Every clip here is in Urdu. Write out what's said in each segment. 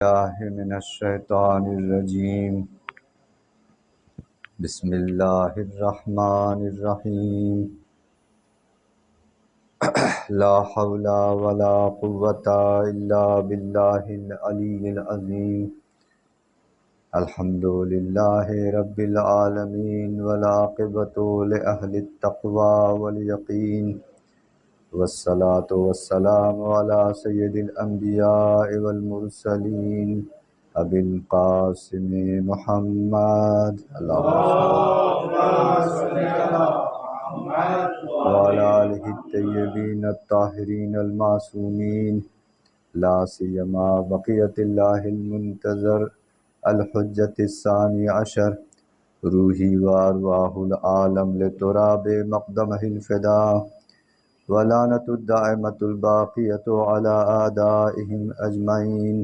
الله من الشيطان الرجيم. بسم الله الرحمن الرحيم. لا حول ولا قوة إلا بالله العلي العظيم. الحمد لله رب العالمين والعاقبة لأهل التقوى واليقين، والصلاة والسلام على سيد الأنبياء والمرسلين أبي القاسم محمد اللهم صل على محمد وعلى آله الطيبين الطاهرين المعصومين، لا سيما بقية الله المنتظر الحجة الثاني عشر، روحي وأرواح العالم لتراب مقدمه الفداء، ولعنة الدائمة الباقية على أعدائهم أجمعين.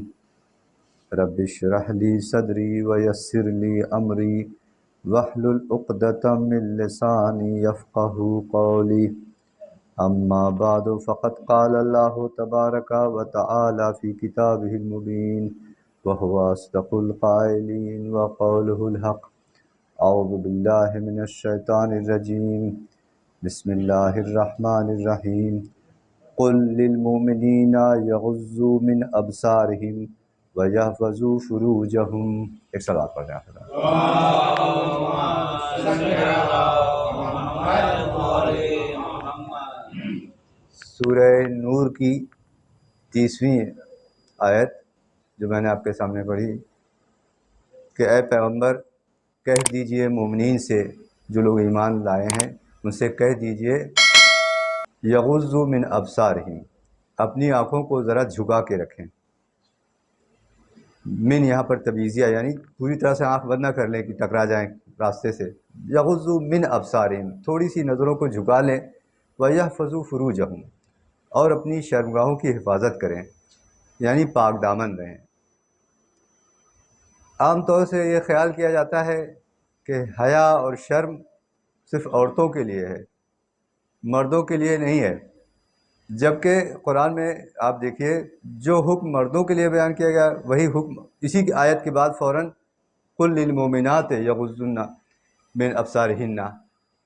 رب اشرح لي صدري ويسر لي أمري واحلل عقدة من لساني يفقهوا قولي. أما بعد فقد قال الله تبارك وتعالى في كتابه المبين وهو أصدق القائلين وقوله الحق. أعوذ بالله من الشيطان الرجيم. بسم الله الرحمن الرحيم. قل للمؤمنين يغضوا من أبصارهم ويحفظوا فروجهم. ایک صلوات پڑھ رہے ہیں. سورہ نور کی 30ویں آیت جو میں نے آپ کے سامنے پڑھی کہ اے پیغمبر کہہ دیجئے مومنین سے، جو لوگ ایمان لائے ہیں ان سے کہہ دیجئے یغضوا من ابصارہم، اپنی آنکھوں کو ذرا جھکا کے رکھیں. من یہاں پر تبعیضیہ، یعنی پوری طرح سے آنکھ بند نہ کر لیں کہ ٹکرا جائیں راستے سے. یغضوا من ابصارہم، تھوڑی سی نظروں کو جھکا لیں. ویحفظوا فروجہم، اور اپنی شرمگاہوں کی حفاظت کریں، یعنی پاک دامن رہیں. عام طور سے یہ خیال کیا جاتا ہے کہ حیا اور شرم صرف عورتوں کے لیے ہے، مردوں کے لیے نہیں ہے. جبکہ قرآن میں آپ دیکھیے جو حکم مردوں کے لیے بیان کیا گیا وہی حکم اسی کی آیت کے بعد فوراً قل للمؤمنات یغضضن من ابصارہن،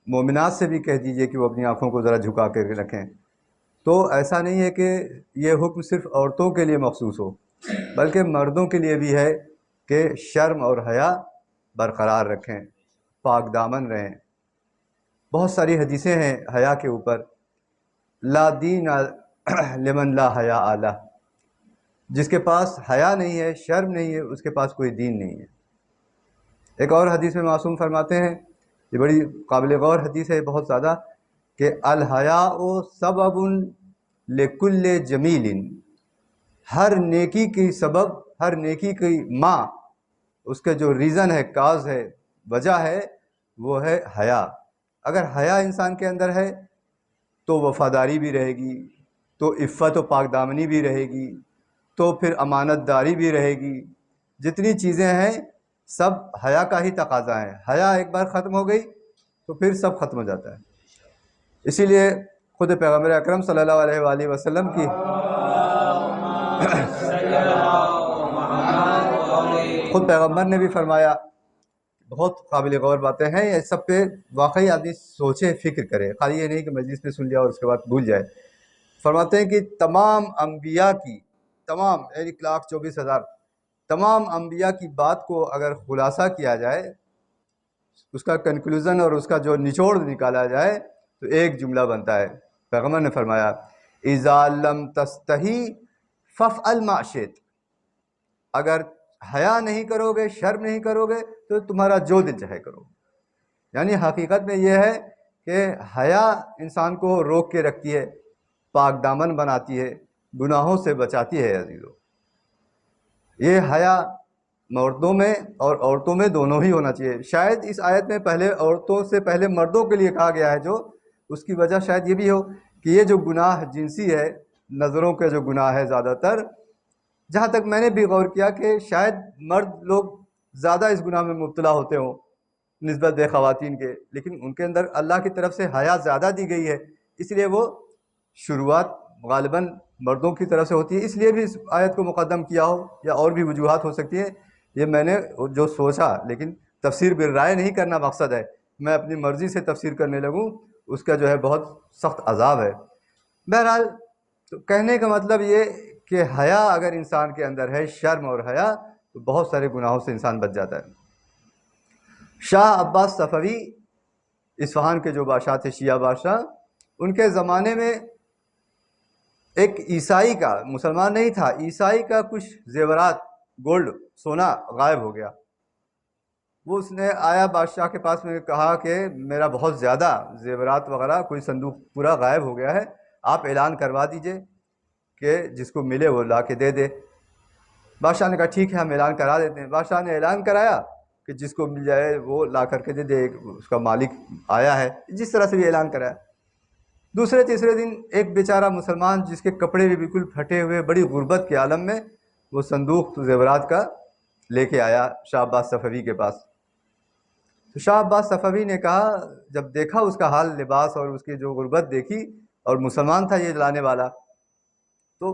مومنات سے بھی کہہ دیجئے کہ وہ اپنی آنکھوں کو ذرا جھکا کے رکھیں. تو ایسا نہیں ہے کہ یہ حکم صرف عورتوں کے لیے مخصوص ہو، بلکہ مردوں کے لیے بھی ہے کہ شرم اور حیا برقرار رکھیں، پاک دامن رہیں. بہت ساری حدیثیں ہیں حیا کے اوپر. لا دین لمن لا حیا لہ، جس کے پاس حیا نہیں ہے، شرم نہیں ہے، اس کے پاس کوئی دین نہیں ہے. ایک اور حدیث میں معصوم فرماتے ہیں، یہ بڑی قابل غور حدیث ہے بہت زیادہ، کہ الحیاء سبب لکل جمیل، ہر نیکی کی سبب، ہر نیکی کی ماں، اس کا جو ریزن ہے، کاز ہے، وجہ ہے، وہ ہے حیا. اگر حیا انسان کے اندر ہے تو وفاداری بھی رہے گی، تو عفت و پاک دامنی بھی رہے گی، تو پھر امانت داری بھی رہے گی. جتنی چیزیں ہیں سب حیا کا ہی تقاضا ہے. حیا ایک بار ختم ہو گئی تو پھر سب ختم ہو جاتا ہے. اسی لیے خود پیغمبر اکرم صلی اللہ علیہ وآلہ وسلم کی خود پیغمبر نے بھی فرمایا، بہت قابل غور باتیں ہیں، یہ سب پہ واقعی آدمی سوچے فکر کرے، خالی یہ نہیں کہ مجلس میں سن لیا اور اس کے بعد بھول جائے. فرماتے ہیں کہ تمام انبیاء کی، تمام 1,24,000 تمام انبیاء کی بات کو اگر خلاصہ کیا جائے، اس کا کنکلوژن اور اس کا جو نچوڑ نکالا جائے تو ایک جملہ بنتا ہے. پیغمبر نے فرمایا اذا لم تستحی فافعل ما شئت، اگر حیا نہیں کرو گے، شرم نہیں کرو گے تو تمہارا جو دل چاہے کرو. یعنی حقیقت میں یہ ہے کہ حیا انسان کو روک کے رکھتی ہے، پاک دامن بناتی ہے، گناہوں سے بچاتی ہے. عزیزو، یہ حیا مردوں میں اور عورتوں میں دونوں ہی ہونا چاہیے. شاید اس آیت میں پہلے عورتوں سے پہلے مردوں کے لیے کہا گیا ہے، جو اس کی وجہ شاید یہ بھی ہو کہ یہ جو گناہ جنسی ہے، نظروں کے جو گناہ ہے، زیادہ تر جہاں تک میں نے بھی غور کیا کہ شاید مرد لوگ زیادہ اس گناہ میں مبتلا ہوتے ہوں نسبت خواتین کے، لیکن ان کے اندر اللہ کی طرف سے حیا زیادہ دی گئی ہے، اس لیے وہ شروعات غالباً مردوں کی طرف سے ہوتی ہے، اس لیے بھی اس آیت کو مقدم کیا ہو، یا اور بھی وجوہات ہو سکتی ہے، یہ میں نے جو سوچا، لیکن تفسیر بالرائے نہیں کرنا مقصد ہے، میں اپنی مرضی سے تفسیر کرنے لگوں اس کا جو ہے بہت سخت عذاب ہے۔ بہرحال تو کہنے کا مطلب یہ کہ حیا اگر انسان کے اندر ہے، شرم اور حیا، تو بہت سارے گناہوں سے انسان بچ جاتا ہے۔ شاہ عباس صفوی، اصفہان کے جو بادشاہ تھے، شیعہ بادشاہ، ان کے زمانے میں ایک عیسائی کا، مسلمان نہیں تھا، عیسائی کا کچھ زیورات، گولڈ، سونا غائب ہو گیا۔ وہ اس نے آیا بادشاہ کے پاس میں کہا کہ میرا بہت زیادہ زیورات وغیرہ، کوئی صندوق پورا غائب ہو گیا ہے، آپ اعلان کروا دیجئے کہ جس کو ملے وہ لا کے دے دے۔ بادشاہ نے کہا ٹھیک ہے، ہم اعلان کرا دیتے ہیں۔ بادشاہ نے اعلان کرایا کہ جس کو مل جائے وہ لا کر کے دے دے، اس کا مالک آیا ہے، جس طرح سے بھی اعلان کرایا۔ دوسرے تیسرے دن ایک بیچارہ مسلمان جس کے کپڑے بھی بالکل پھٹے ہوئے، بڑی غربت کے عالم میں، وہ صندوق زیورات کا لے کے آیا شاہ عباس صفوی کے پاس۔ تو شاہ عباس صفوی نے کہا، جب دیکھا اس کا حال، لباس اور اس کی جو غربت دیکھی، اور مسلمان تھا یہ لانے والا، تو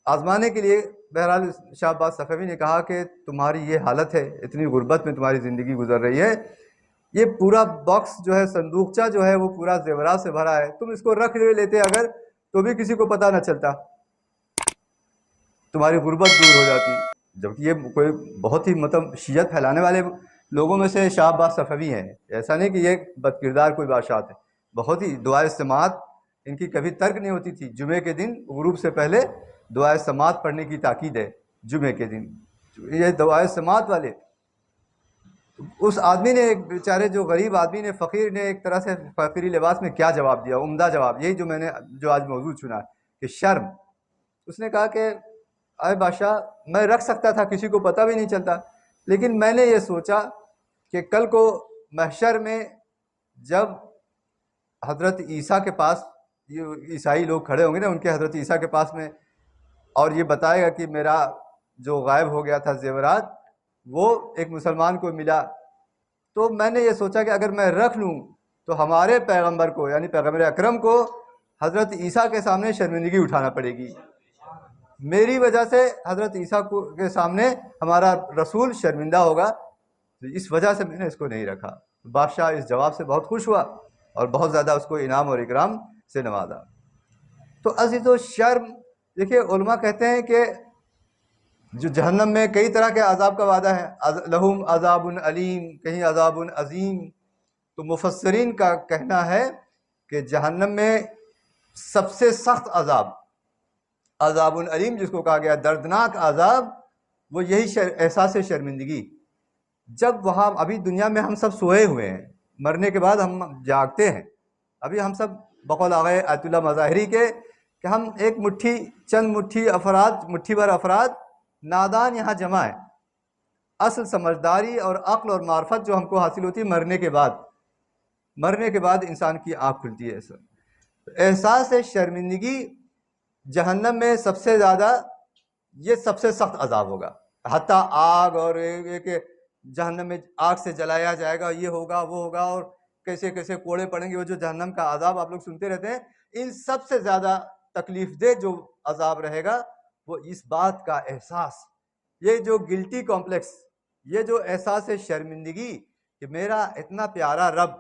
آزمانے کے لیے بہرحال شاہ عباس صفوی نے کہا کہ تمہاری یہ حالت ہے، اتنی غربت میں تمہاری زندگی گزر رہی ہے، یہ پورا باکس جو ہے، صندوقچہ جو ہے، وہ پورا زیورات سے بھرا ہے، تم اس کو رکھ لیتے اگر تو بھی کسی کو پتہ نہ چلتا، تمہاری غربت دور ہو جاتی۔ جبکہ یہ کوئی بہت ہی مطلب شیعت پھیلانے والے لوگوں میں سے شاہ عباس صفوی ہیں، ایسا نہیں کہ یہ بد کردار کوئی بادشاہ تھے، بہت ہی دعائے سماعت ان کی کبھی ترک نہیں ہوتی تھی۔ جمعے کے دن غروب سے پہلے دعائے سماعت پڑھنے کی تاکید ہے، جمعے کے دن یہ دعائے سماعت والے۔ اس آدمی نے، ایک بیچارے جو غریب آدمی نے، فقیر نے، ایک طرح سے فقیری لباس میں کیا جواب دیا، عمدہ جواب، یہی جو میں نے جو آج موضوع چنا ہے کہ شرم۔ اس نے کہا کہ اے بادشاہ، میں رکھ سکتا تھا، کسی کو پتہ بھی نہیں چلتا، لیکن میں نے یہ سوچا کہ کل کو محشر میں جب حضرت عیسیٰ کے پاس، یہ عیسائی لوگ کھڑے ہوں گے نا ان کے حضرت عیسیٰ کے پاس میں، اور یہ بتائے گا کہ میرا جو غائب ہو گیا تھا زیورات وہ ایک مسلمان کو ملا، تو میں نے یہ سوچا کہ اگر میں رکھ لوں تو ہمارے پیغمبر کو، یعنی پیغمبر اکرم کو، حضرت عیسیٰ کے سامنے شرمندگی اٹھانا پڑے گی، میری وجہ سے حضرت عیسیٰ کے سامنے ہمارا رسول شرمندہ ہوگا، تو اس وجہ سے میں نے اس کو نہیں رکھا۔ بادشاہ اس جواب سے بہت خوش ہوا اور بہت زیادہ اس کو انعام اور اکرام سے نوازا۔ تو عزیز و شرم، دیکھیے علماء کہتے ہیں کہ جو جہنم میں کئی طرح کے عذاب کا وعدہ ہے، لہم عذاب علیم، کہیں عذاب عظیم، تو مفسرین کا کہنا ہے کہ جہنم میں سب سے سخت عذاب، عذاب علیم جس کو کہا گیا دردناک عذاب، وہ یہی احساس شرمندگی۔ جب وہاں، ابھی دنیا میں ہم سب سوئے ہوئے ہیں، مرنے کے بعد ہم جاگتے ہیں، ابھی ہم سب بقول آغا آیت اللہ مظاہری کے کہ ہم ایک مٹھی، چند مٹھی افراد، مٹھی بھر افراد نادان یہاں جمع ہیں۔ اصل سمجھداری اور عقل اور معرفت جو ہم کو حاصل ہوتی ہے مرنے کے بعد، مرنے کے بعد انسان کی آنکھ کھلتی ہے۔ احساس شرمندگی جہنم میں سب سے زیادہ، یہ سب سے سخت عذاب ہوگا، حتیٰ آگ، اور کہ جہنم میں آگ سے جلایا جائے گا، یہ ہوگا وہ ہوگا، اور کیسے کیسے کوڑے پڑیں گے، وہ جو جہنم کا عذاب آپ لوگ سنتے رہتے ہیں، ان سب سے زیادہ تکلیف دہ جو عذاب رہے گا وہ اس بات کا احساس، یہ جو گلٹی کمپلیکس، یہ جو احساس شرمندگی کہ میرا اتنا پیارا رب،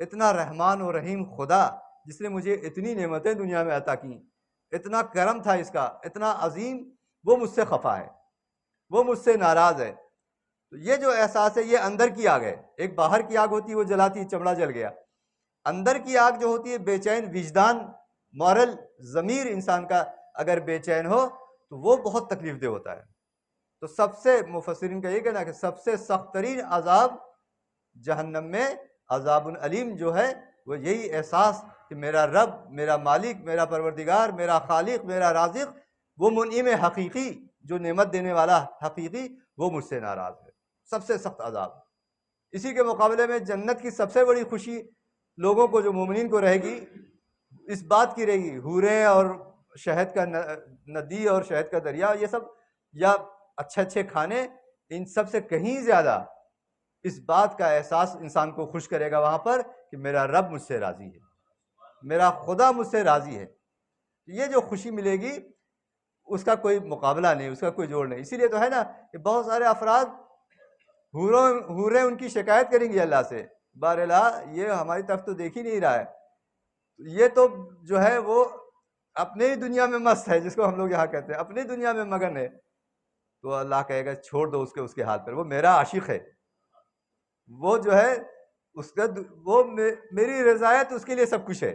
اتنا رحمان و رحیم خدا جس نے مجھے اتنی نعمتیں دنیا میں عطا کی، اتنا کرم تھا اس کا، اتنا عظیم، وہ مجھ سے خفا ہے، وہ مجھ سے ناراض ہے۔ تو یہ جو احساس ہے یہ اندر کی آگ ہے، ایک باہر کی آگ ہوتی ہے وہ جلاتی ہے، چمڑا جل گیا، اندر کی آگ جو ہوتی ہے بے چین وجدان، مورل ضمیر انسان کا اگر بے چین ہو تو وہ بہت تکلیف دہ ہوتا ہے۔ تو سب سے، مفسرین کا یہ کہنا ہے کہ سب سے سخت ترین عذاب جہنم میں، عذاب علیم جو ہے، وہ یہی احساس کہ میرا رب، میرا مالک، میرا پروردگار، میرا خالق، میرا رازق، وہ منعم حقیقی، جو نعمت دینے والا حقیقی، وہ مجھ سے ناراض ہے، سب سے سخت عذاب۔ اسی کے مقابلے میں جنت کی سب سے بڑی خوشی لوگوں کو، جو مومنین کو رہے گی، اس بات کی رہے گی، حوریں اور شہد کا ندی اور شہد کا دریا، یہ سب، یا اچھے اچھے کھانے، ان سب سے کہیں زیادہ اس بات کا احساس انسان کو خوش کرے گا وہاں پر کہ میرا رب مجھ سے راضی ہے، میرا خدا مجھ سے راضی ہے۔ یہ جو خوشی ملے گی اس کا کوئی مقابلہ نہیں، اس کا کوئی جوڑ نہیں. اسی لیے تو ہے نا کہ بہت سارے افراد حوریں ان کی شکایت کریں گی اللہ سے، بار الہ یہ ہماری طرف تو دیکھ ہی نہیں رہا ہے، یہ تو جو ہے وہ اپنے ہی دنیا میں مست ہے، جس کو ہم لوگ یہاں کہتے ہیں اپنی دنیا میں مگن ہے. تو اللہ کہے گا چھوڑ دو اس کے حال پر، وہ میرا عاشق ہے، وہ جو ہے اس کا وہ میری رضایت اس کے لیے سب کچھ ہے.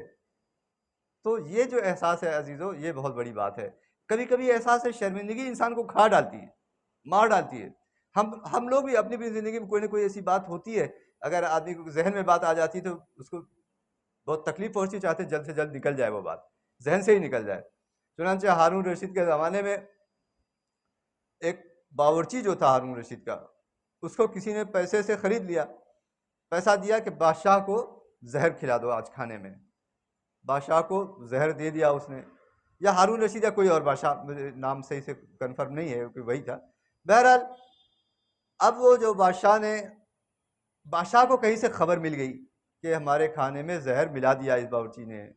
تو یہ جو احساس ہے عزیزو، یہ بہت بڑی بات ہے. کبھی کبھی احساس ہے شرمندگی انسان کو کھا ڈالتی ہے، مار ڈالتی ہے. ہم لوگ بھی اپنی زندگی میں کوئی نہ کوئی ایسی بات ہوتی ہے، اگر آدمی کو ذہن میں بات آ جاتی ہے تو اس کو بہت تکلیف پہنچی، چاہتے جلد سے جلد نکل جائے، وہ بات ذہن سے ہی نکل جائے. چنانچہ ہارون رشید کے زمانے میں ایک باورچی جو تھا ہارون رشید کا، اس کو کسی نے پیسے سے خرید لیا، پیسہ دیا کہ بادشاہ کو زہر کھلا دو آج کھانے میں. بادشاہ کو زہر دے دیا اس نے، یا ہارون رشید یا کوئی اور بادشاہ، مجھے نام صحیح سے کنفرم نہیں ہے کہ وہی تھا. بہرحال اب وہ جو بادشاہ کو کہیں سے خبر مل گئی کہ ہمارے کھانے میں زہر ملا دیا اس باورچی نے.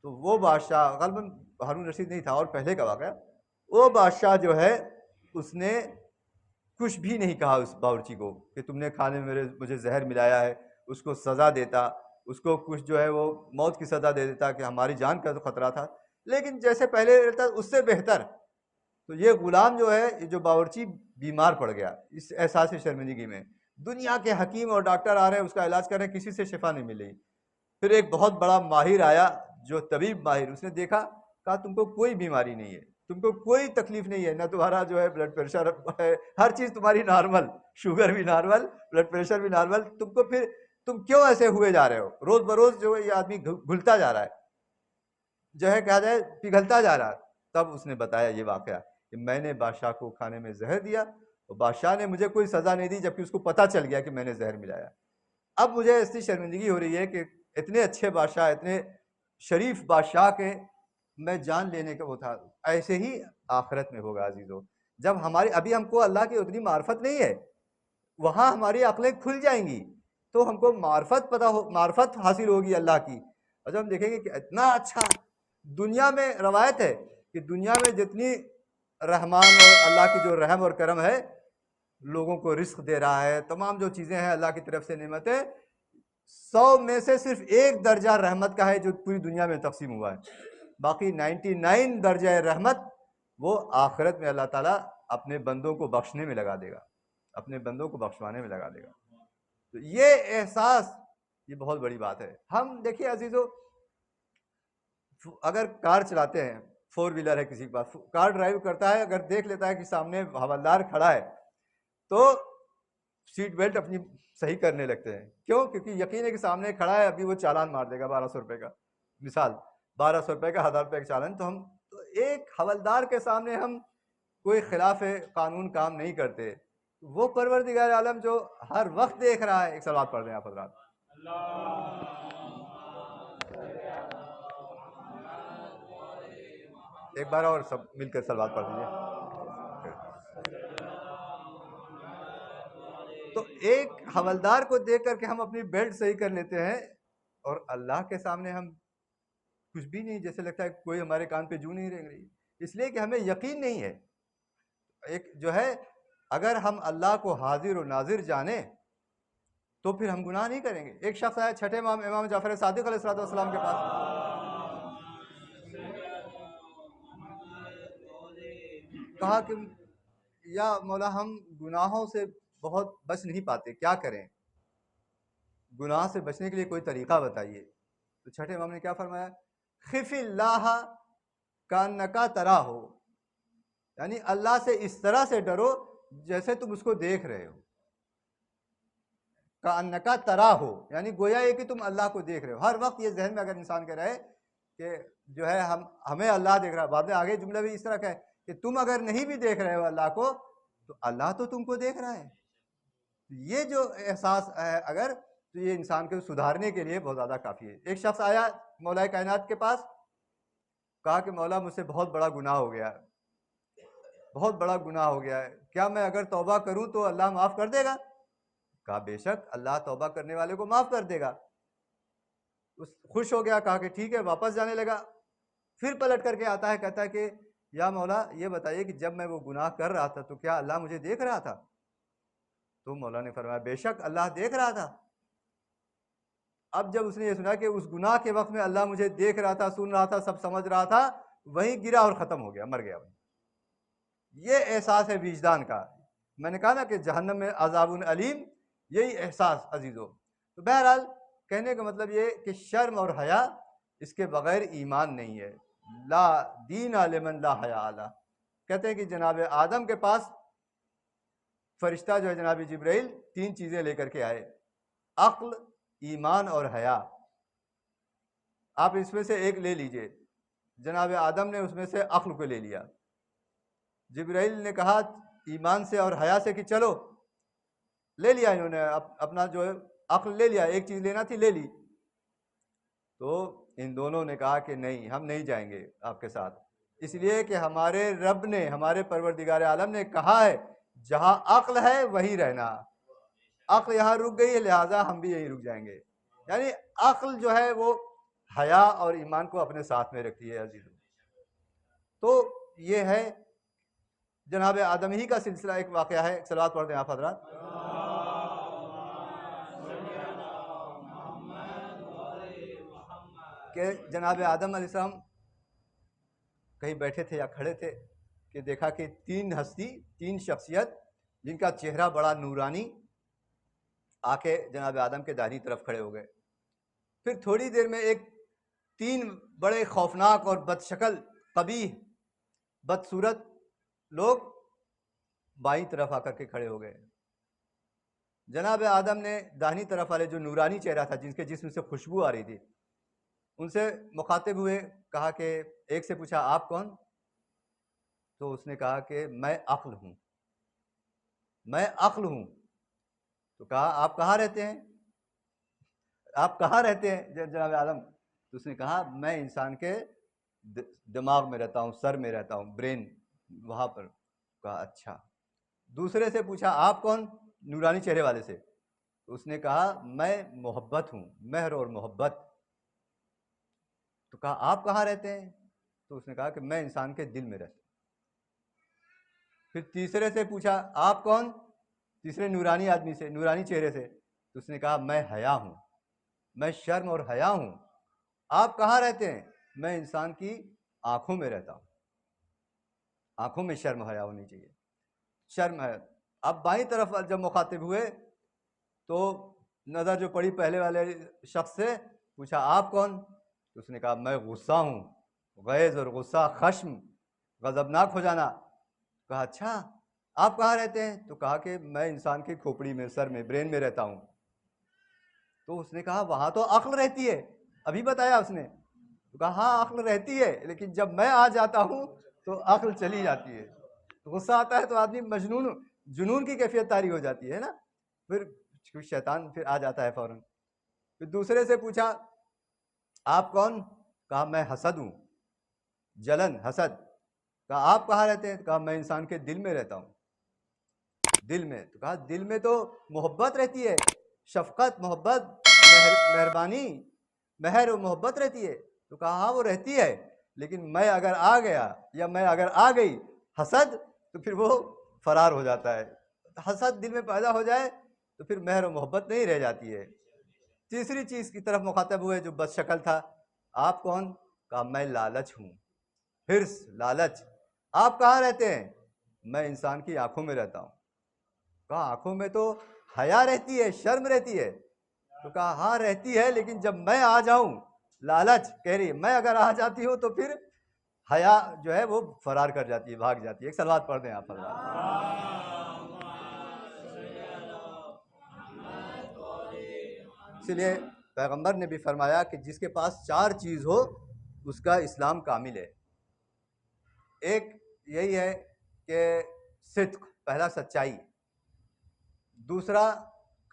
تو وہ بادشاہ غالباً ہارون رشید نہیں تھا اور پہلے کا واقعہ، وہ بادشاہ جو ہے اس نے کچھ بھی نہیں کہا اس باورچی کو کہ تم نے کھانے میں مجھے زہر ملایا ہے. اس کو سزا دیتا، اس کو کچھ جو ہے وہ موت کی سزا دے دیتا کہ ہماری جان کا تو خطرہ تھا، لیکن جیسے پہلے رہتا اس سے بہتر. تو یہ غلام جو ہے، جو باورچی بیمار پڑ گیا اس احساس شرمندگی میں. دنیا کے حکیم اور ڈاکٹر آ رہے ہیں، اس کا علاج کر رہے ہیں، کسی سے شفا نہیں مل رہی. پھر ایک بہت بڑا ماہر آیا، جو طبیب ماہر، اس نے دیکھا، کہا تم کو کوئی بیماری نہیں ہے، تم کو کوئی تکلیف نہیں ہے، نہ تمہارا جو ہے بلڈ پریشر ہے، ہر چیز تمہاری نارمل، شوگر بھی نارمل، بلڈ پریشر بھی نارمل. پھر تم کیوں ایسے ہوئے جا رہے ہو؟ روز بروز جو ہے یہ آدمی گھلتا جا رہا ہے، جو ہے کہا جائے پگھلتا جا رہا ہے. تب اس نے بتایا یہ واقعہ کہ میں نے بادشاہ کو کھانے میں زہر دیا، اور بادشاہ نے مجھے کوئی سزا نہیں دی، جبکہ اس کو پتہ چل گیا کہ میں نے زہر ملایا. اب مجھے ایسی شرمندگی ہو رہی ہے کہ اتنے اچھے بادشاہ، اتنے شریف بادشاہ کے میں جان لینے کا وہ تھا. ایسے ہی آخرت میں ہوگا عزیزو، جب ابھی ہم کو اللہ کی اتنی معرفت نہیں ہے، وہاں ہماری عقلیں کھل جائیں گی تو ہم کو معرفت حاصل ہوگی اللہ کی. اور جب ہم دیکھیں گے کہ اتنا اچھا، دنیا میں روایت ہے کہ دنیا میں جتنی رحمان اور اللہ کی جو رحم اور کرم ہے، لوگوں کو رزق دے رہا ہے، تمام جو چیزیں ہیں اللہ کی طرف سے نعمتیں، 100 میں سے صرف 1 درجہ رحمت کا ہے جو پوری دنیا میں تقسیم ہوا ہے. باقی 99 درجہ رحمت وہ آخرت میں اللہ تعالیٰ اپنے بندوں کو بخشنے میں لگا دے گا، اپنے بندوں کو بخشوانے میں لگا دے گا. تو یہ احساس، یہ بہت بڑی بات ہے. ہم دیکھیے عزیزو، اگر کار چلاتے ہیں، 4 ویلر ہے کسی کے پاس، کار ڈرائیو کرتا ہے، اگر دیکھ لیتا ہے کہ سامنے حوالدار کھڑا ہے تو سیٹ بیلٹ اپنی صحیح کرنے لگتے ہیں. کیوں؟ کیونکہ یقین ہے کہ سامنے کھڑا ہے، ابھی وہ چالان مار دے گا 1200 روپے کا، مثال 1200 روپے کا، 1000 روپے کا چالان. تو ایک حوالدار کے سامنے ہم کوئی خلاف قانون کام نہیں کرتے. وہ پروردگار عالم جو ہر وقت دیکھ رہا ہے. ایک صلوات پڑھ رہے ہیں آپ حضرات. ایک بار اور سب مل کر صلوات پڑھ دیجیے. تو ایک حوالدار کو دیکھ کر کے ہم اپنی بیلٹ صحیح کر لیتے ہیں، اور اللہ کے سامنے ہم کچھ بھی نہیں، جیسے لگتا ہے کوئی ہمارے کان پہ جو نہیں رہ رہی، اس لیے کہ ہمیں یقین نہیں ہے. ایک جو ہے، اگر ہم اللہ کو حاضر و ناظر جانیں تو پھر ہم گناہ نہیں کریں گے. ایک شخص آیا چھٹے امام جعفر صادق علیہ السلام کے پاس، کہا کہ یا مولا ہم گناہوں سے بہت بچ نہیں پاتے، کیا کریں؟ گناہ سے بچنے کے لیے کوئی طریقہ بتائیے. تو چھٹے امام نے کیا فرمایا؟ خف اللہ کانکا تراہ ہو، یعنی اللہ سے اس طرح سے ڈرو جیسے تم اس کو دیکھ رہے ہو. کانکا تراہ ہو یعنی گویا یہ کہ تم اللہ کو دیکھ رہے ہو. ہر وقت یہ ذہن میں اگر انسان کہہ رہے کہ جو ہے ہمیں اللہ دیکھ رہا ہے. بعد میں آگے جملہ بھی اس طرح کا ہے کہ تم اگر نہیں بھی دیکھ رہے ہو اللہ کو، تو اللہ تو تم کو دیکھ رہا ہے. یہ جو احساس ہے اگر، تو یہ انسان کو سدھارنے کے لیے بہت زیادہ کافی ہے. ایک شخص آیا مولا کائنات کے پاس، کہا کہ مولا مجھ سے بہت بڑا گناہ ہو گیا ہے، بہت بڑا گناہ ہو گیا ہے، کیا میں اگر توبہ کروں تو اللہ معاف کر دے گا؟ کہا بے شک اللہ توبہ کرنے والے کو معاف کر دے گا. خوش ہو گیا، کہا کہ ٹھیک ہے، واپس جانے لگا. پھر پلٹ کر کے آتا ہے، کہتا ہے کہ یا مولا یہ بتائیے کہ جب میں وہ گناہ کر رہا تھا تو کیا اللہ مجھے دیکھ رہا تھا؟ تو مولا نے فرمایا بے شک اللہ دیکھ رہا تھا۔ اب جب اس نے یہ سنا کہ اس گناہ کے وقت میں اللہ مجھے دیکھ رہا تھا، سن رہا تھا، سب سمجھ رہا تھا، وہیں گرا اور ختم ہو گیا، مر گیا۔ یہ احساس ہے وجدان کا۔ میں نے کہا نا کہ جہنم میں عذاب علیم، یہی احساس عزیزو۔ تو بہرحال کہنے کا مطلب یہ کہ شرم اور حیا اس کے بغیر ایمان نہیں ہے۔ لا دین لمن لا حیا علی۔ کہتے ہیں کہ جناب آدم کے پاس فرشتہ جو ہے جناب جبرائیل 3 چیزیں لے کر کے آئے، عقل، ایمان اور حیا۔ آپ اس میں سے ایک لے لیجئے۔ جناب آدم نے اس میں سے عقل کو لے لیا، جبرائیل نے کہا ایمان سے اور حیا سے کہ چلو، لے لیا انہوں نے، اپنا جو ہے عقل لے لیا، ایک چیز لینا تھی لے لی۔ تو ان دونوں نے کہا کہ نہیں، ہم نہیں جائیں گے آپ کے ساتھ، اس لیے کہ ہمارے رب نے، ہمارے پروردگار عالم نے کہا ہے جہاں عقل ہے وہی رہنا، عقل یہاں رک گئی ہے لہٰذا ہم بھی یہیں رک جائیں گے۔ یعنی عقل جو ہے وہ حیا اور ایمان کو اپنے ساتھ میں رکھتی ہے عزیز۔ تو یہ ہے جناب آدم ہی کا سلسلہ، ایک واقعہ ہے، صلوات پڑھ دیں آپ حضرات۔ کہ جناب آدم علیہ السلام کہیں بیٹھے تھے یا کھڑے تھے کہ دیکھا کہ 3 ہستی، 3 شخصیت جن کا چہرہ بڑا نورانی آ کے جناب آدم کے داہنی طرف کھڑے ہو گئے۔ پھر تھوڑی دیر میں 3 بڑے خوفناک اور بد شکل، قبیح، بدصورت لوگ بائیں طرف آ کر کے کھڑے ہو گئے۔ جناب آدم نے داہنی طرف والے جو نورانی چہرہ تھا، جن کے جسم سے خوشبو آ رہی تھی، ان سے مخاطب ہوئے، کہا کہ ایک سے پوچھا آپ کون؟ تو اس نے کہا کہ میں عقل ہوں، میں عقل ہوں۔ تو کہا آپ کہاں رہتے ہیں؟ آپ کہاں رہتے ہیں جناب آدم؟ تو اس نے کہا میں انسان کے دماغ میں رہتا ہوں، سر میں رہتا ہوں، برین وہاں پر۔ کہا اچھا۔ دوسرے سے پوچھا آپ کون؟ نورانی چہرے والے سے۔ تو اس نے کہا میں محبت ہوں، مہر اور محبت۔ تو کہا آپ کہاں رہتے ہیں؟ تو اس نے کہا کہ میں انسان کے دل میں رہتا ہوں۔ پھر تیسرے سے پوچھا آپ کون؟ تیسرے نورانی آدمی سے، نورانی چہرے سے۔ تو اس نے کہا میں حیا ہوں، میں شرم اور حیا ہوں۔ آپ کہاں رہتے ہیں؟ میں انسان کی آنکھوں میں رہتا ہوں، آنکھوں میں شرم حیا ہونی چاہیے، شرم ہے۔ اب بائیں طرف جب مخاطب ہوئے تو نظر جو پڑی پہلے والے شخص سے، پوچھا آپ کون؟ تو اس نے کہا میں غصہ ہوں، غیظ اور غصہ، خشم، غضبناک ہو جانا۔ کہا اچھا آپ کہاں رہتے ہیں؟ تو کہا کہ میں انسان کی کھوپڑی میں، سر میں، برین میں رہتا ہوں۔ تو اس نے کہا وہاں تو عقل رہتی ہے، ابھی بتایا اس نے۔ تو کہا ہاں عقل رہتی ہے، لیکن جب میں آ جاتا ہوں تو عقل چلی جاتی ہے۔ غصہ آتا ہے تو آدمی مجنون، جنون کی کیفیت طاری ہو جاتی ہے نا، پھر شیطان پھر آ جاتا ہے فوراً۔ پھر دوسرے سے پوچھا آپ کون؟ کہا میں حسد ہوں، جلن، حسد۔ کہا آپ کہاں رہتے ہیں؟ کہا میں انسان کے دل میں رہتا ہوں، دل میں۔ تو کہا دل میں تو محبت رہتی ہے، شفقت، محبت، مہربانی، مہر و محبت رہتی ہے۔ تو کہا ہاں وہ رہتی ہے، لیکن میں اگر آ گیا یا میں اگر آ گئی حسد، تو پھر وہ فرار ہو جاتا ہے۔ حسد دل میں پیدا ہو جائے تو پھر مہر و محبت نہیں رہ جاتی ہے۔ تیسری چیز کی طرف مخاطب ہوئے جو بد شکل تھا، آپ کون؟ کہا میں لالچ ہوں، حرص، لالچ۔ آپ کہاں رہتے ہیں؟ میں انسان کی آنکھوں میں رہتا ہوں۔ کہا آنکھوں میں تو حیا رہتی ہے، شرم رہتی ہے۔ تو کہا ہاں رہتی ہے، لیکن جب میں آ جاؤں، لالچ کہہ رہی ہے، میں اگر آ جاتی ہوں تو پھر حیا جو ہے وہ فرار کر جاتی ہے، بھاگ جاتی ہے۔ ایک صلوات پڑھ دیں آپ حضرات۔ اسی لیے پیغمبر نے بھی فرمایا کہ جس کے پاس 4 چیز ہو اس کا اسلام کامل ہے۔ ایک یہی ہے کہ صدق، پہلا سچائی، دوسرا